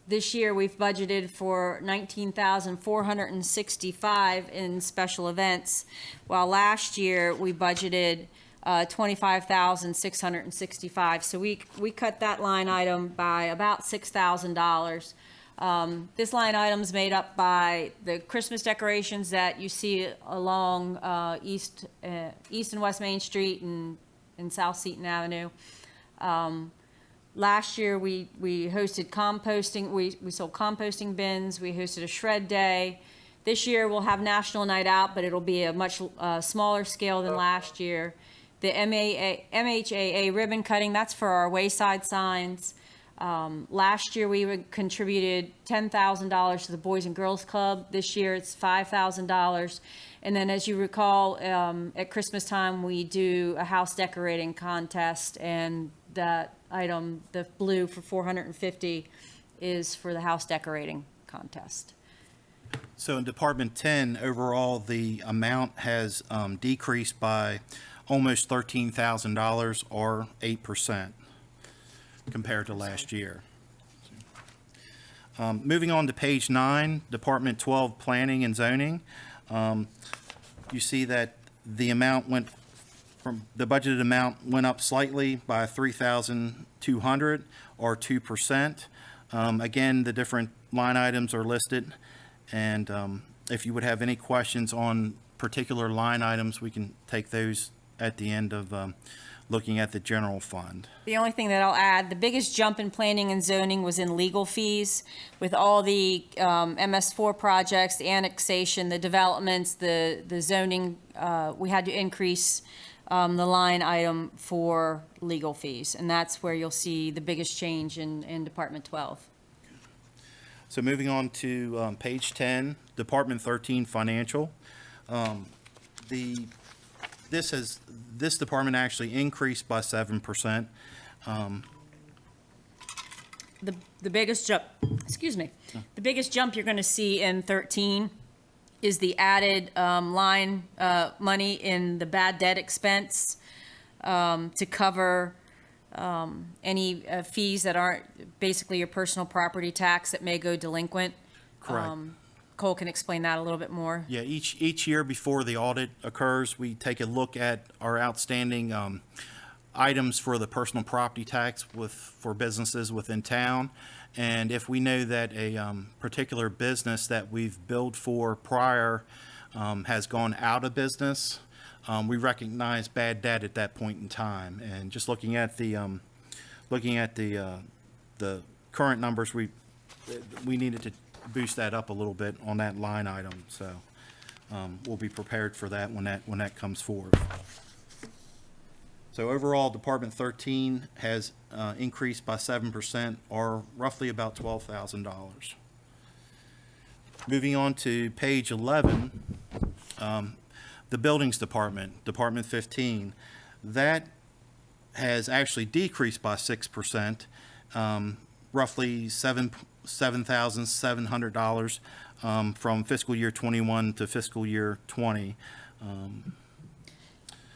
This year we've budgeted for $19,465 in special events, while last year we budgeted $25,665. So we cut that line item by about $6,000. This line item is made up by the Christmas decorations that you see along East and West Main Street and South Seaton Avenue. Last year we hosted composting. We sold composting bins. We hosted a shred day. This year we'll have National Night Out, but it'll be a much smaller scale than last year. The MHAA ribbon cutting, that's for our wayside signs. Last year we contributed $10,000 to the Boys and Girls Club. This year it's $5,000. And then, as you recall, at Christmas time we do a house decorating contest, and that item, the blue for $450, is for the house decorating contest. So in Department 10, overall, the amount has decreased by almost $13,000 or 8%. Compared to last year. Moving on to page 9, Department 12, Planning and Zoning. You see that the amount went from, the budgeted amount went up slightly by $3,200 or 2%. Again, the different line items are listed, and if you would have any questions on particular line items, we can take those at the end of looking at the general fund. The only thing that I'll add, the biggest jump in planning and zoning was in legal fees with all the MS4 projects, the annexation, the developments, the zoning. We had to increase the line item for legal fees, and that's where you'll see the biggest change in Department 12. So moving on to page 10, Department 13 Financial. This department actually increased by 7%. The biggest jump, excuse me, the biggest jump you're going to see in 13 is the added line money in the bad debt expense to cover any fees that aren't basically your personal property tax that may go delinquent. Correct. Cole can explain that a little bit more. Yeah, each year before the audit occurs, we take a look at our outstanding items for the personal property tax for businesses within town. And if we know that a particular business that we've billed for prior has gone out of business, we recognize bad debt at that point in time. And just looking at the current numbers, we needed to boost that up a little bit on that line item. So we'll be prepared for that when that comes forward. So overall, Department 13 has increased by 7%, or roughly about $12,000. Moving on to page 11, the Buildings Department, Department 15, that has actually decreased by 6%, roughly $7,700 from fiscal year 21 to fiscal year 20.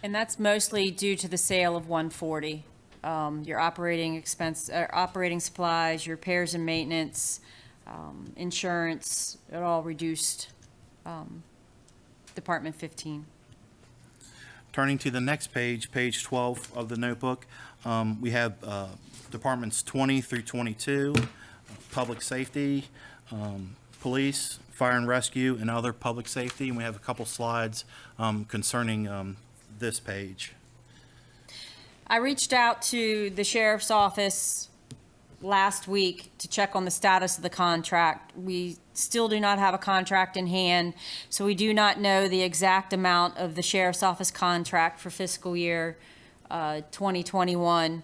And that's mostly due to the sale of 140. Your operating expense, operating supplies, your repairs and maintenance, insurance, it all reduced Department 15. Turning to the next page, page 12 of the notebook, we have Departments 20 through 22, Public Safety, Police, Fire and Rescue, and other public safety. And we have a couple slides concerning this page. I reached out to the sheriff's office last week to check on the status of the contract. We still do not have a contract in hand, so we do not know the exact amount of the sheriff's office contract for fiscal year 2021.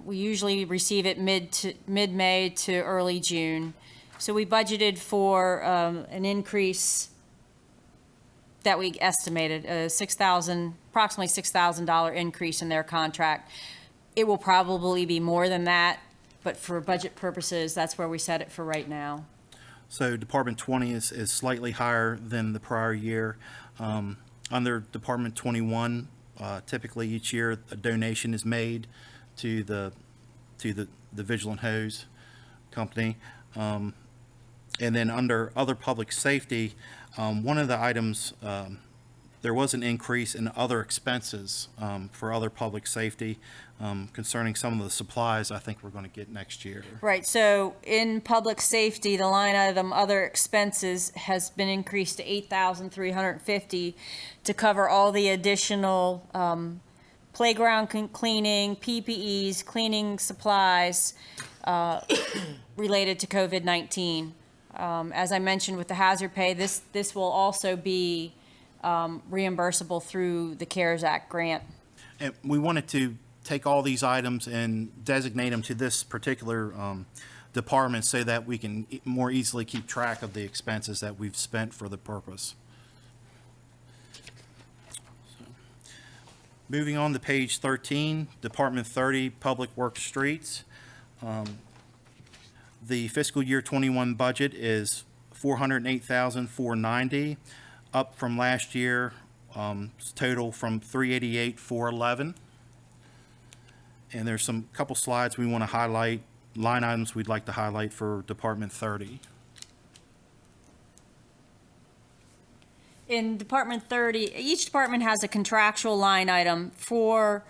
We usually receive it mid-May to early June. So we budgeted for an increase that we estimated, approximately $6,000 increase in their contract. It will probably be more than that, but for budget purposes, that's where we set it for right now. So Department 20 is slightly higher than the prior year. Under Department 21, typically each year a donation is made to the Vigilant Hose Company. And then under other public safety, one of the items, there was an increase in other expenses for other public safety concerning some of the supplies I think we're going to get next year. Right, so in public safety, the line item other expenses has been increased to $8,350 to cover all the additional playground cleaning, PPEs, cleaning supplies related to COVID-19. As I mentioned with the hazard pay, this will also be reimbursable through the CARES Act grant. And we wanted to take all these items and designate them to this particular department so that we can more easily keep track of the expenses that we've spent for the purpose. So, moving on to page 13, Department 30, Public Works Streets. The fiscal year 21 budget is $408,490, up from last year, total from $388,411. And there's some couple slides we want to highlight, line items we'd like to highlight for Department 30. In Department 30, each department has a contractual line item. For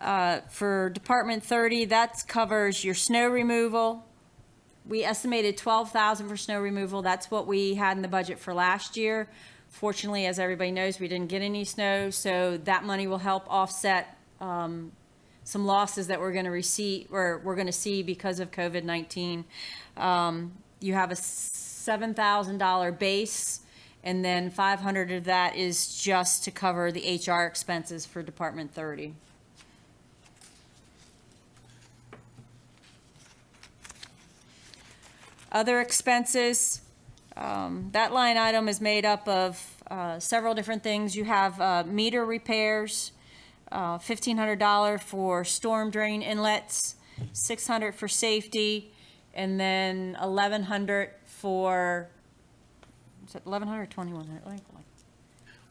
Department 30, that covers your snow removal. We estimated $12,000 for snow removal. That's what we had in the budget for last year. Fortunately, as everybody knows, we didn't get any snow, so that money will help offset some losses that we're going to receive, or we're going to see because of COVID-19. You have a $7,000 base, and then 500 of that is just to cover the HR expenses for Department 30. Other expenses, that line item is made up of several different things. You have meter repairs, $1,500 for storm drain inlets, $600 for safety, and then $1,100 for, is it $1,100 or $2,100?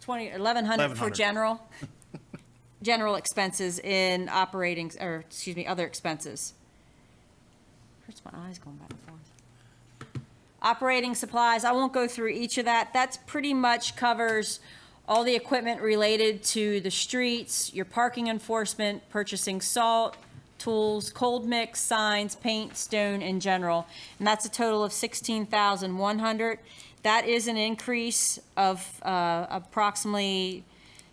$1,100 for $1,100. general expenses in operating, or excuse me, other expenses. Hurts my eyes going back and forth. Operating supplies, I won't go through each of that. That's pretty much covers all the equipment related to the streets, your parking enforcement, purchasing salt, tools, cold mix, signs, paint, stone, in general. And that's a total of $16,100. That is an increase of approximately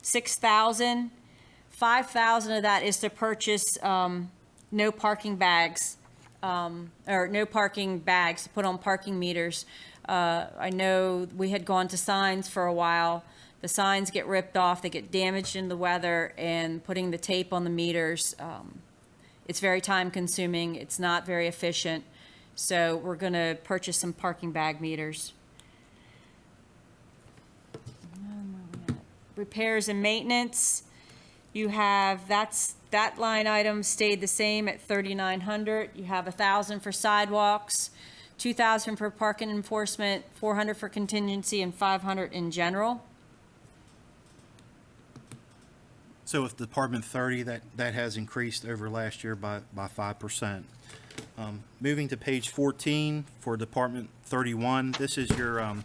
$6,000. $5,000 of that is to purchase no parking bags. Or no parking bags to put on parking meters. I know we had gone to signs for a while. The signs get ripped off, they get damaged in the weather, and putting the tape on the meters, it's very time consuming, it's not very efficient. So we're gonna purchase some parking bag meters. Repairs and maintenance, you have, that line item stayed the same at $3,900. You have $1,000 for sidewalks, $2,000 for parking enforcement, $400 for contingency, and $500 in general. So with Department 30, that has increased over last year by 5%. Moving to page 14 for Department 31, this is your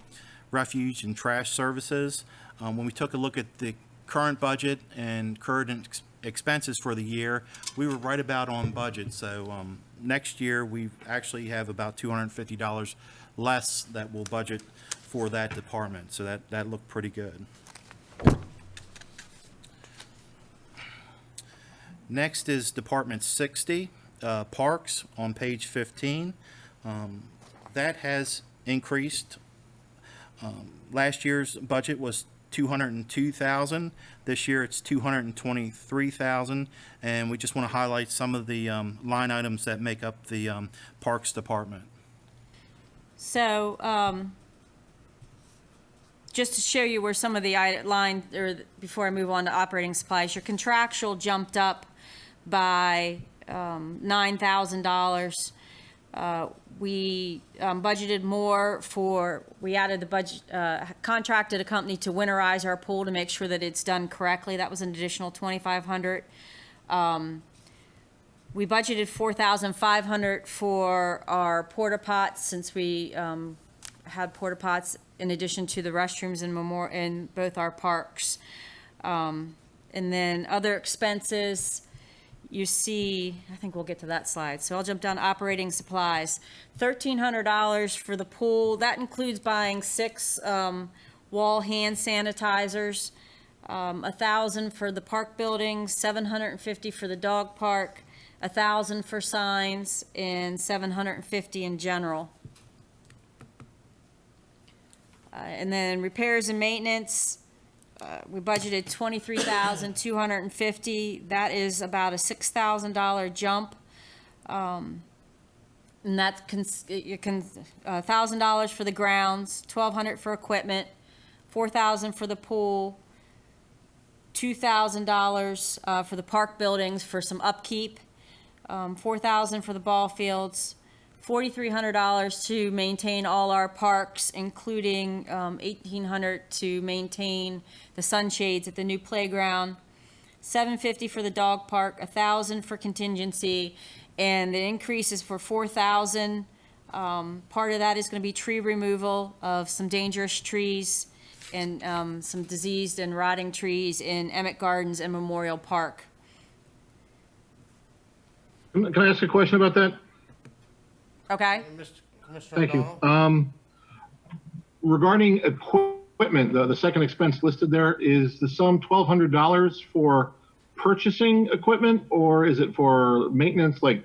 refuge and trash services. When we took a look at the current budget and current expenses for the year, we were right about on budget. So next year, we actually have about $250 less that we'll budget for that department. So that looked pretty good. Next is Department 60, Parks, on page 15. That has increased. Last year's budget was $202,000. This year it's $223,000, and we just want to highlight some of the line items that make up the Parks Department. So, just to show you where some of the line, or before I move on to operating supplies, your contractual jumped up by $9,000. We budgeted more for, we added the budget, contracted a company to winterize our pool to make sure that it's done correctly. That was an additional $2,500. We budgeted $4,500 for our porta pots, since we had porta pots in addition to the restrooms in both our parks. And then other expenses, you see, I think we'll get to that slide. So I'll jump down to operating supplies. $1,300 for the pool. That includes buying 6 wall hand sanitizers, $1,000 for the park buildings, $750 for the dog park, $1,000 for signs, and $750 in general. And then repairs and maintenance, we budgeted $23,250. That is about a $6,000 jump. And that $1,000 for the grounds, $1,200 for equipment, $4,000 for the pool, $2,000 for the park buildings for some upkeep, $4,000 for the ball fields, $4,300 to maintain all our parks, including $1,800 to maintain the sunshades at the new playground, $750 for the dog park, $1,000 for contingency, and the increase is for $4,000. Part of that is going to be tree removal of some dangerous trees and some diseased and rotting trees in Emmett Gardens and Memorial Park. Can I ask a question about that? Okay. Commissioner Thank you. O'Donnell? Regarding equipment, the second expense listed there, is the sum $1,200 for purchasing equipment, or is it for maintenance, like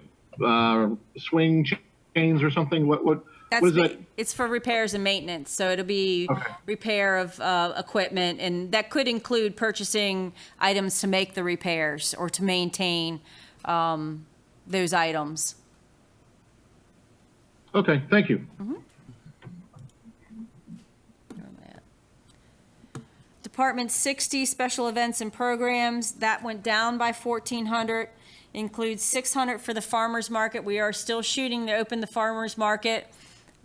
swing chains or something? What is that? It's for repairs and maintenance, so it'll be Okay. repair of equipment, and that could include purchasing items to make the repairs or to maintain those items. Okay, thank you. Department 60, special events and programs, that went down by 1,400. Includes 600 for the farmer's market. We are still shooting to open the farmer's market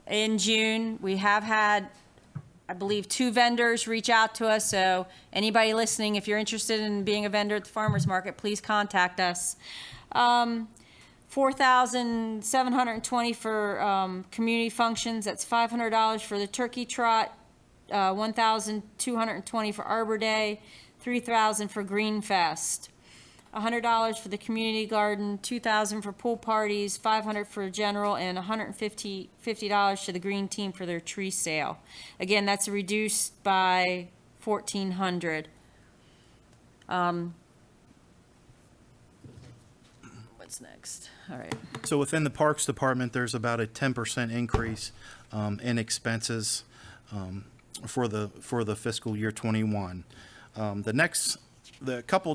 in June. We have had, I believe, 2 vendors reach out to us, so anybody listening, if you're interested in being a vendor at the farmer's market, please contact us. 4,720 for community functions. That's $500 for the turkey trot, 1,220 for Arbor Day, 3,000 for Green Fest. $100 for the community garden, $2,000 for pool parties, $500 for general, and $150 to the green team for their tree sale. Again, that's reduced by $1,400. What's next? All right. So within the Parks Department, there's about a 10% increase in expenses for the fiscal year 21.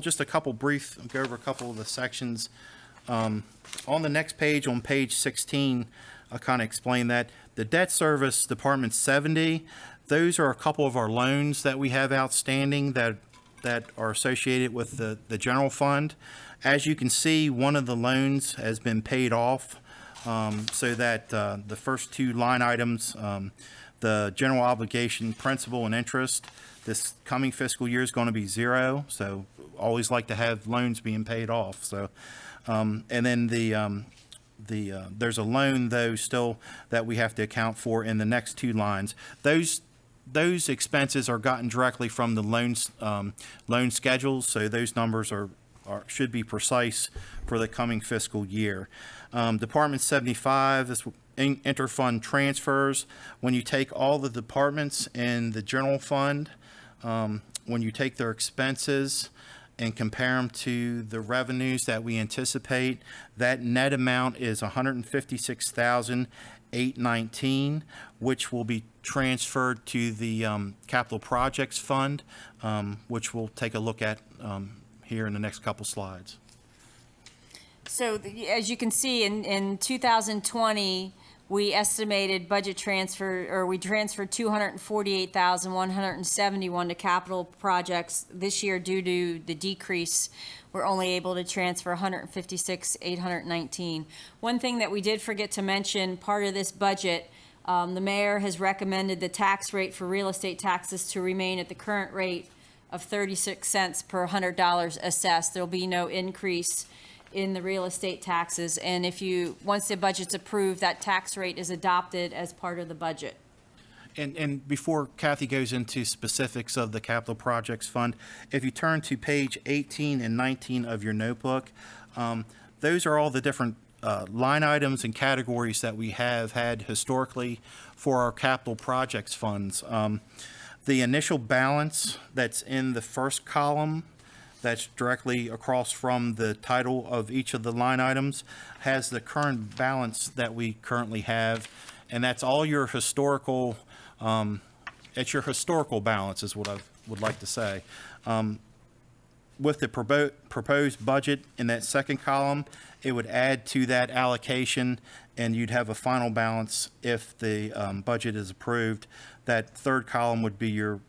Just a couple brief, go over a couple of the sections. On the next page, on page 16, I'll kind of explain that. The debt service, Department 70, those are a couple of our loans that we have outstanding that are associated with the general fund. As you can see, one of the loans has been paid off, so that the first 2 line items, the general obligation principal and interest, this coming fiscal year is going to be 0. So always like to have loans being paid off. So, and then there's a loan though still that we have to account for in the next 2 lines. Those expenses are gotten directly from the loan schedules. So those numbers should be precise for the coming fiscal year. Department 75, this interfund transfers. When you take all the departments in the general fund, when you take their expenses and compare them to the revenues that we anticipate, that net amount is $156,819, which will be transferred to the capital projects fund, which we'll take a look at here in the next couple slides. So as you can see, in 2020, we estimated budget transfer, or we transferred $248,171 to capital projects. This year, due to the decrease, we're only able to transfer $156,819. One thing that we did forget to mention, part of this budget, the mayor has recommended the tax rate for real estate taxes to remain at the current rate of 36 cents per $100 assessed. There'll be no increase in the real estate taxes, and once the budget's approved, that tax rate is adopted as part of the budget. And before Kathy goes into specifics of the capital projects fund, if you turn to page 18 and 19 of your notebook, those are all the different line items and categories that we have had historically for our capital projects funds. The initial balance that's in the first column, that's directly across from the title of each of the line items, has the current balance that we currently have, and that's all your historical, it's your historical balance is what I would like to say. With the proposed budget in that second column, it would add to that allocation, and you'd have a final balance if the budget is approved. That third column would be your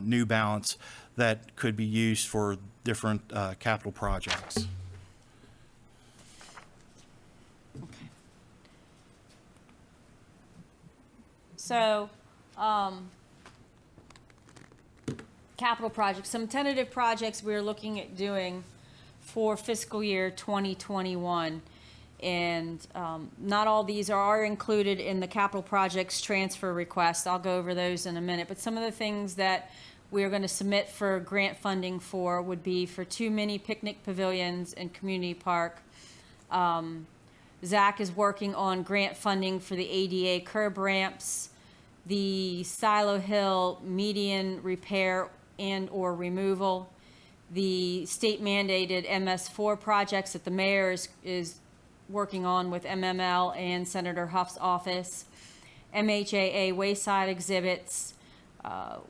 new balance that could be used for different capital projects. Okay. So, capital projects, some tentative projects we're looking at doing for fiscal year 2021. And not all these are included in the capital projects transfer request. I'll go over those in a minute. But some of the things that we're going to submit for grant funding for would be for 2 mini picnic pavilions and community park. Zach is working on grant funding for the ADA curb ramps, the Silo Hill median repair and or removal, the state mandated MS4 projects that the mayor is working on with MML and Senator Huff's office. MHAA wayside exhibits.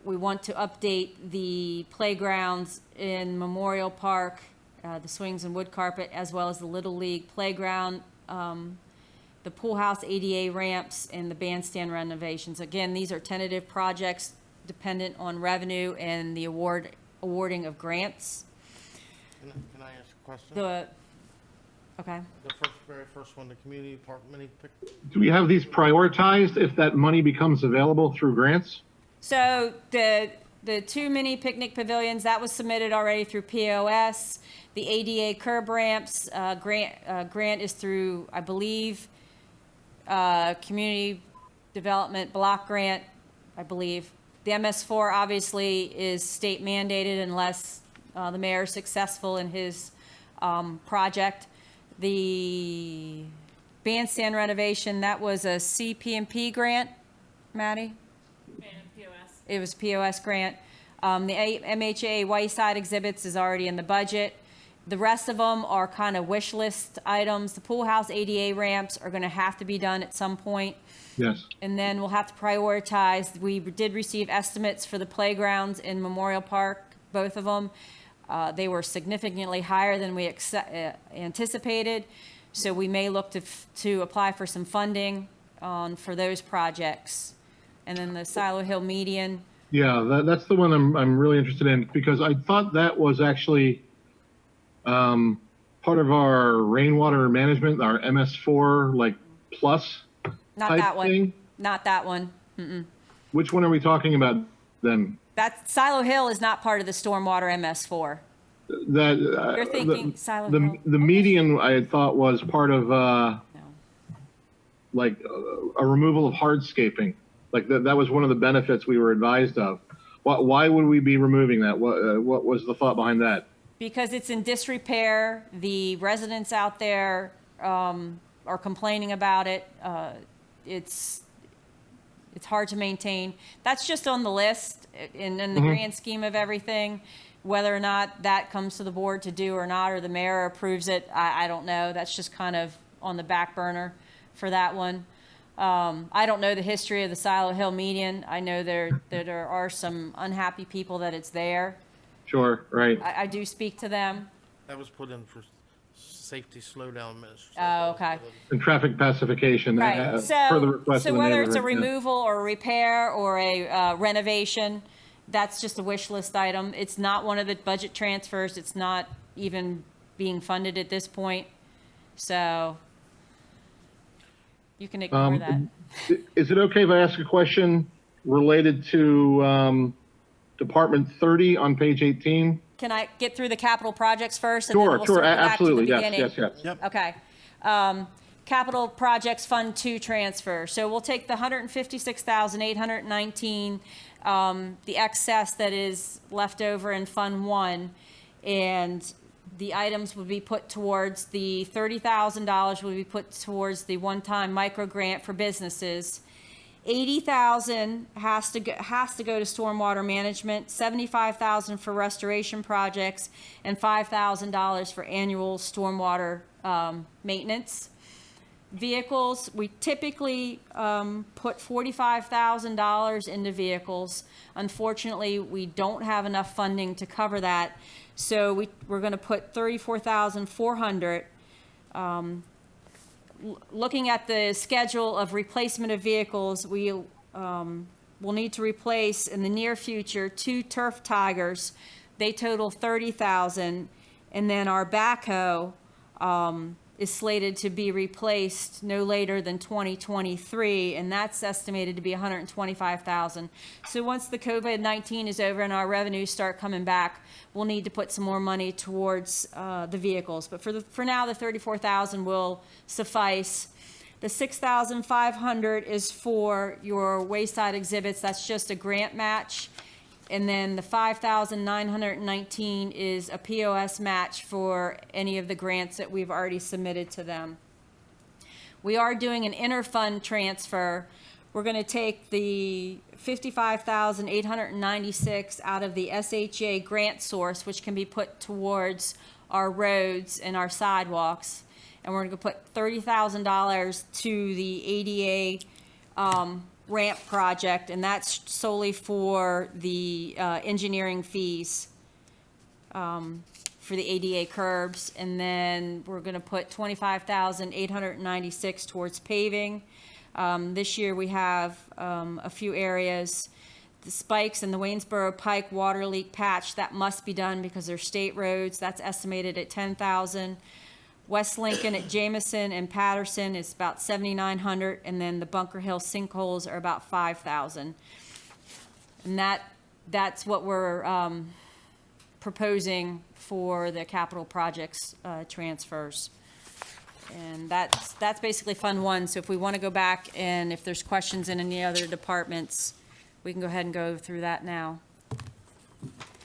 We want to update the playgrounds in Memorial Park, the swings and wood carpet, as well as the Little League playground, the pool house ADA ramps, and the bandstand renovations. Again, these are tentative projects dependent on revenue and the awarding of grants. Can I ask a question? Okay. The very first one, the community park mini pick. Do we have these prioritized if that money becomes available through grants? So the 2 mini picnic pavilions, that was submitted already through POS. The ADA curb ramps, grant is through, I believe, community development block grant, I believe. The MS4 obviously is state mandated unless the mayor is successful in his project. The bandstand renovation, that was a CP&P grant, Maddie? It was POS grant. The MHA Wayside exhibits is already in the budget. The rest of them are kind of wish list items. The pool house ADA ramps are going to have to be done at some point. Yes. And then we'll have to prioritize. We did receive estimates for the playgrounds in Memorial Park, both of them. They were significantly higher than we anticipated. So we may look to apply for some funding for those projects. And then the Silo Hill median. Yeah, that's the one I'm really interested in, because I thought that was actually part of our rainwater management, our MS4 like plus Not type that one. thing. Not that one. Mm-mm. Which one are we talking about then? That Silo Hill is not part of the stormwater MS4. That You're thinking Silo the Hill. the median I had thought was part of No. like a removal of hardscaping. Like that was one of the benefits we were advised of. Why would we be removing that? What was the thought behind that? Because it's in disrepair. The residents out there are complaining about it. It's hard to maintain. That's just on the list in the grand scheme of everything. Whether or not that comes to the board to do or not, or the mayor approves it, I don't know. That's just kind of on the back burner for that one. I don't know the history of the Silo Hill median. I know there are some unhappy people that it's there. Sure, right. I do speak to them. That was put in for safety slowdown measures. Oh, okay. And traffic pacification. Right, Per the request so of the whether it's a neighborhood, yeah. removal or a repair or a renovation, that's just a wish list item. It's not one of the budget transfers. It's not even being funded at this point. So you can ignore that. Is it okay if I ask a question related to Department 30 on page 18? Can I get through the capital projects first? And Sure, then we'll sure, circle back to the absolutely, yes, beginning? yes, yes. Yep. Okay. Capital Projects Fund 2 transfer. So we'll take the $156,819, the excess that is left over in Fund 1, and the items would be put towards the $30,000 would be put towards the one-time micro grant for businesses. $80,000 has to go to stormwater management, $75,000 for restoration projects, and $5,000 for annual stormwater maintenance. Vehicles, we typically put $45,000 into vehicles. Unfortunately, we don't have enough funding to cover that, so we're going to put $34,400. Looking at the schedule of replacement of vehicles, we will need to replace in the near future 2 Turf Tigers. They total $30,000, and then our backhoe is slated to be replaced no later than 2023, and that's estimated to be $125,000. So once the COVID-19 is over and our revenues start coming back, we'll need to put some more money towards the vehicles. But for now, the $34,000 will suffice. The $6,500 is for your wayside exhibits. That's just a grant match. And then the $5,919 is a POS match for any of the grants that we've already submitted to them. We are doing an interfund transfer We're going to take the $55,896 out of the SHA grant source, which can be put towards our roads and our sidewalks. And we're going to put $30,000 to the ADA ramp project, and that's solely for the engineering fees for the ADA curbs. And then we're going to put $25,896 towards paving. This year we have a few areas, the spikes in the Waynesboro Pike water leak patch, that must be done because they're state roads. That's estimated at $10,000. West Lincoln at Jameson and Patterson is about $7,900, and then the Bunker Hill sinkholes are about $5,000. And that's what we're proposing for the capital projects transfers. And that's basically Fund 1. So if we want to go back and if there's questions in any other departments, we can go ahead and go through that now.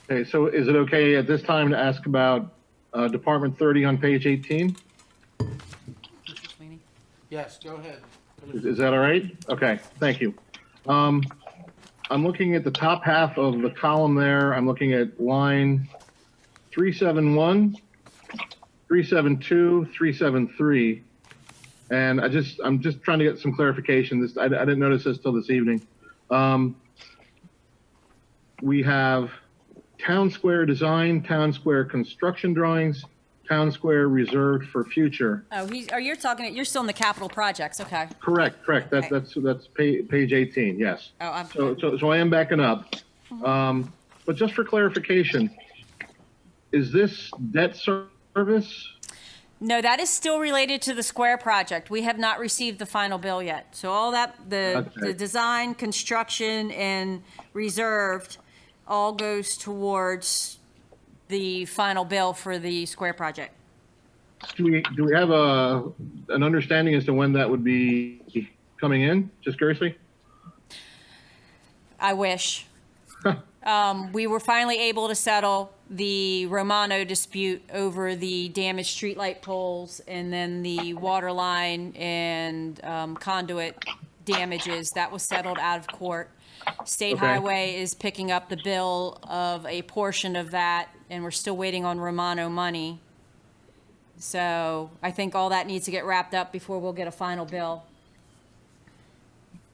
Okay, so is it okay at this time to ask about Department 30 on page 18? Mr. Sweeney? Yes, go ahead. Is that all right? Okay, thank you. I'm looking at the top half of the column there. I'm looking at line 371, 372, 373. And I'm just trying to get some clarification. I didn't notice this till this evening. We have town square design, town square construction drawings, town square reserved for future. Oh, you're still in the capital projects, okay. Correct. Okay. That's page 18, yes. Oh, So I am backing up. But just for clarification, is this debt service? no, that is still related to the square project. We have not received the final bill yet. So all that, the Okay. design, construction, and reserved all goes towards the final bill for the square project. Do we have an understanding as to when that would be coming in, just curiously? I wish. We were finally able to settle the Romano dispute over the damaged streetlight poles and then the water line and conduit damages. That was settled out of court. State Okay. Highway is picking up the bill of a portion of that, and we're still waiting on Romano money. So I think all that needs to get wrapped up before we'll get a final bill.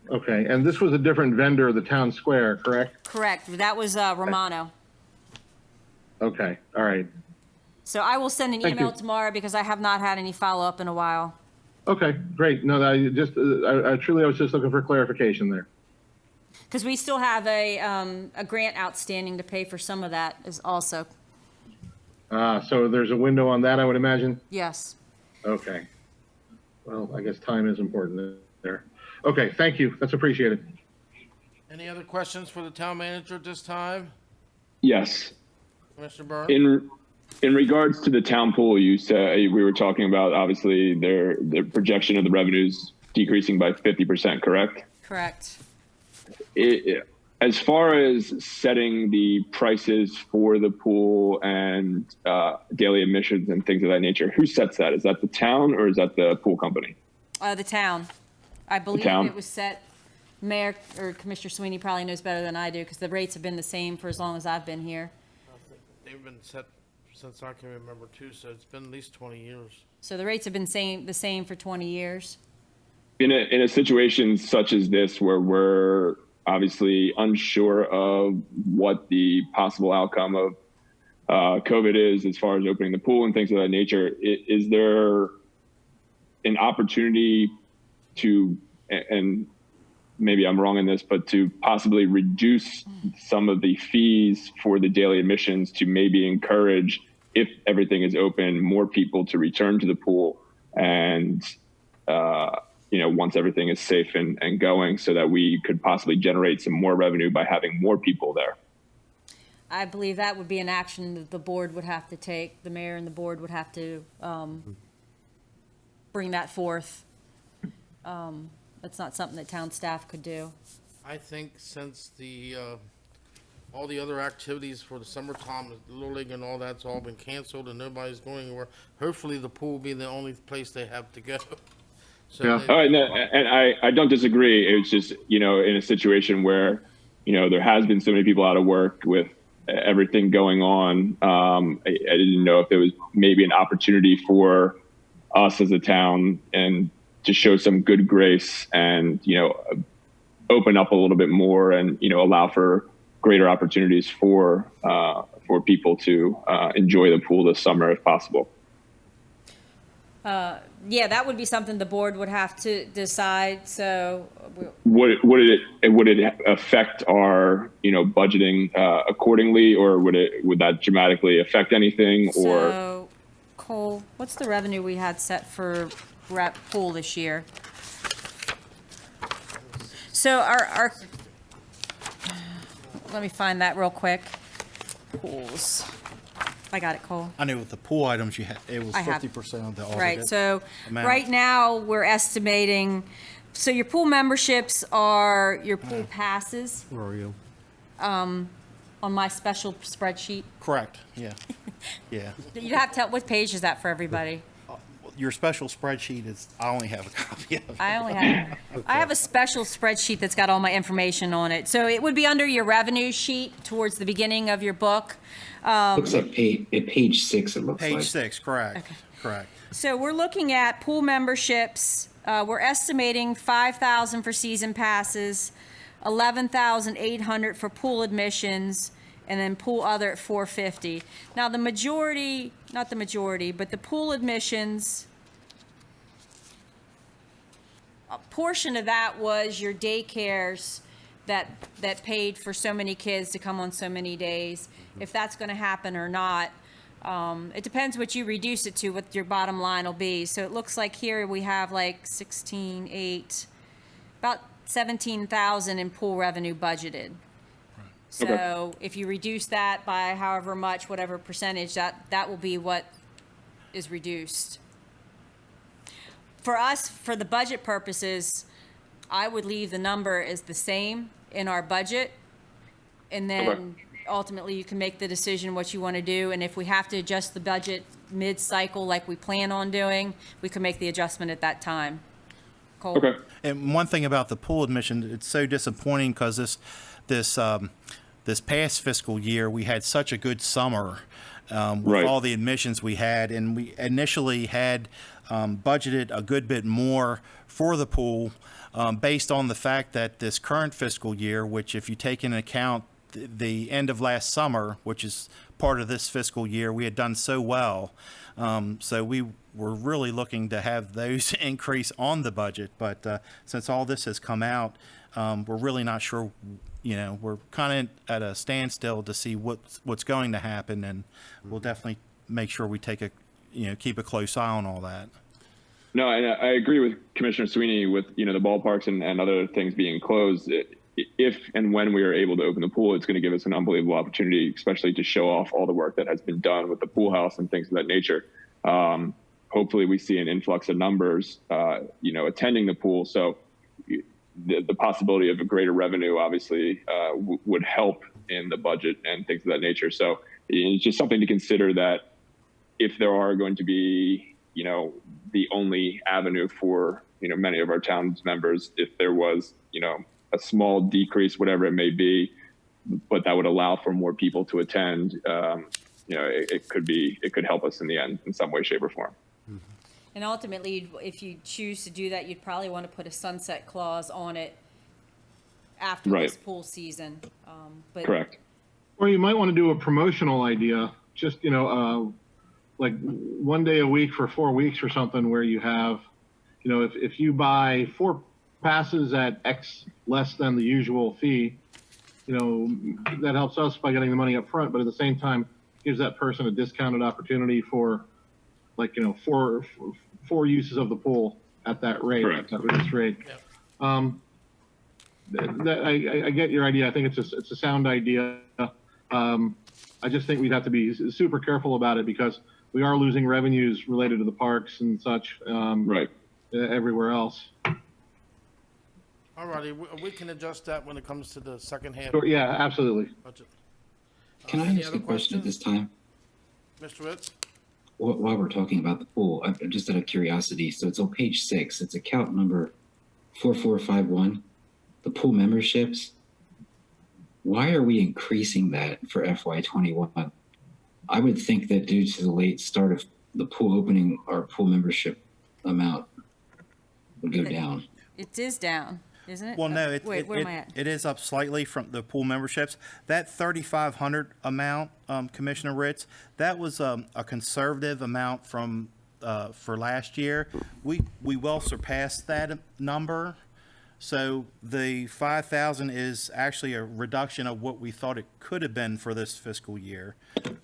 Okay, and this was a different vendor, the town square, correct? Correct. That was Romano. Okay, all right. So I will send an Thank email you. tomorrow because I have not had any follow-up in a while. Okay, great. No, I truly was just looking for clarification there. Because we still have a grant outstanding to pay for some of that is also, So there's a window on that, I would imagine? yes. Okay. Well, I guess time is important there. Okay, thank you. That's appreciated. Any other questions for the town manager at this time? Yes. Commissioner Burns? In regards to the town pool, you said we were talking about obviously their projection of the revenues decreasing by 50%, correct? Correct. As far as setting the prices for the pool and daily admissions and things of that nature, who sets that? Is that the town or is that the pool company? The town. I believe town? it was set, Mayor or Commissioner Sweeney probably knows better than I do because the rates have been the same for as long as I've been here. They've been set since I can remember too, so it's been at least 20 years. So the rates have been the same for 20 years. In a situation such as this where we're obviously unsure of what the possible outcome of COVID is as far as opening the pool and things of that nature, is there an opportunity to, and maybe I'm wrong in this, but to possibly reduce some of the fees for the daily admissions to maybe encourage, if everything is open, more people to return to the pool and, once everything is safe and going, so that we could possibly generate some more revenue by having more people there. I believe that would be an action that the board would have to take. The mayor and the board would have to bring that forth. That's not something that town staff could do. I think since all the other activities for the summertime, the Little League and all that's all been canceled and nobody's going anywhere, hopefully the pool will be the only place they have to go. Yeah. they- Oh, and I don't disagree. It's just, in a situation where, there has been so many people out of work with everything going on. I didn't know if there was maybe an opportunity for us as a town and to show some good grace and, open up a little bit more and, allow for greater opportunities for people to enjoy the pool this summer if possible. Yeah, that would be something the board would have to decide, so. Would it affect our budgeting accordingly, or would that dramatically affect anything? Or So, Cole, what's the revenue we had set for rep pool this year? So our, let me find that real quick. Pools. I got it, Cole. I knew with the pool items you had, it was I have- 50% of the audited. Right, so amount. right now, we're estimating, so your pool memberships are your pool passes Where are you? on my special spreadsheet. Correct, yeah. Yeah. You'd have to tell, what page is that for everybody? Your special spreadsheet is, I only have a copy of it. I have a special spreadsheet that's got all my information on it. So it would be under your revenue sheet towards the beginning of your book. Looks like page 6, it looks like. Page 6, correct, correct. So we're looking at pool memberships. We're estimating 5,000 for season passes, 11,800 for pool admissions, and then pool other at 450. Now, the majority, not the majority, but the pool admissions, a portion of that was your daycares that paid for so many kids to come on so many days. If that's gonna happen or not, it depends what you reduce it to, what your bottom line will be. So it looks like here we have like 16,800, about 17,000 in pool revenue budgeted. So if you reduce that by however much, whatever percentage, that will be what is reduced. For us, for the budget purposes, I would leave the number as the same in our budget. And then ultimately you can make the decision what you want to do. And if we have to adjust the budget mid-cycle like we plan on doing, we can make the adjustment at that time. Cole? okay, And one thing about the pool admission, it's so disappointing because this past fiscal year, we had such a good summer with Right. all the admissions we had, and we initially had budgeted a good bit more for the pool based on the fact that this current fiscal year, which if you take into account the end of last summer, which is part of this fiscal year, we had done so well. So we were really looking to have those increase on the budget. But since all this has come out, we're really not sure. We're kind of at a standstill to see what's going to happen, and we'll definitely make sure we keep a close eye on all that. no, and I agree with Commissioner Sweeney with the ballparks and other things being closed. If and when we are able to open the pool, it's going to give us an unbelievable opportunity, especially to show off all the work that has been done with the pool house and things of that nature. Hopefully, we see an influx of numbers, attending the pool. So the possibility of a greater revenue obviously would help in the budget and things of that nature. So it's just something to consider that if there are going to be, the only avenue for, many of our town's members, if there was, a small decrease, whatever it may be, but that would allow for more people to attend, it could help us in the end in some way, shape, or form. And ultimately, if you choose to do that, you'd probably want to put a sunset clause on it after Right. this pool season. But Correct. Or you might want to do a promotional idea, just, like 1 day a week for 4 weeks or something where you have, if you buy 4 passes at X less than the usual fee, that helps us by getting the money up front, but at the same time gives that person a discounted opportunity for like, 4 uses of the pool at that rate, Correct. at that reduced rate. I get your idea. I think it's a sound idea. I just think we'd have to be super careful about it because we are losing revenues related to the parks and such Right. everywhere else. All righty, we can adjust that when it comes to the second half Sure, yeah, absolutely. budget. Can I Any ask other a question at this time? Mr. Ritz? while we're talking about the pool, I'm just out of curiosity. So it's on page 6. It's account number 4451, the pool memberships. Why are we increasing that for FY21? I would think that due to the late start of the pool opening, our pool membership amount would go down. It is down, isn't it? Well, no, Wait, where am I at? it is up slightly from the pool memberships. That 3,500 amount, Commissioner Ritz, that was a conservative amount from for last year. We well surpassed that number. So the 5,000 is actually a reduction of what we thought it could have been for this fiscal year.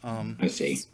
I see.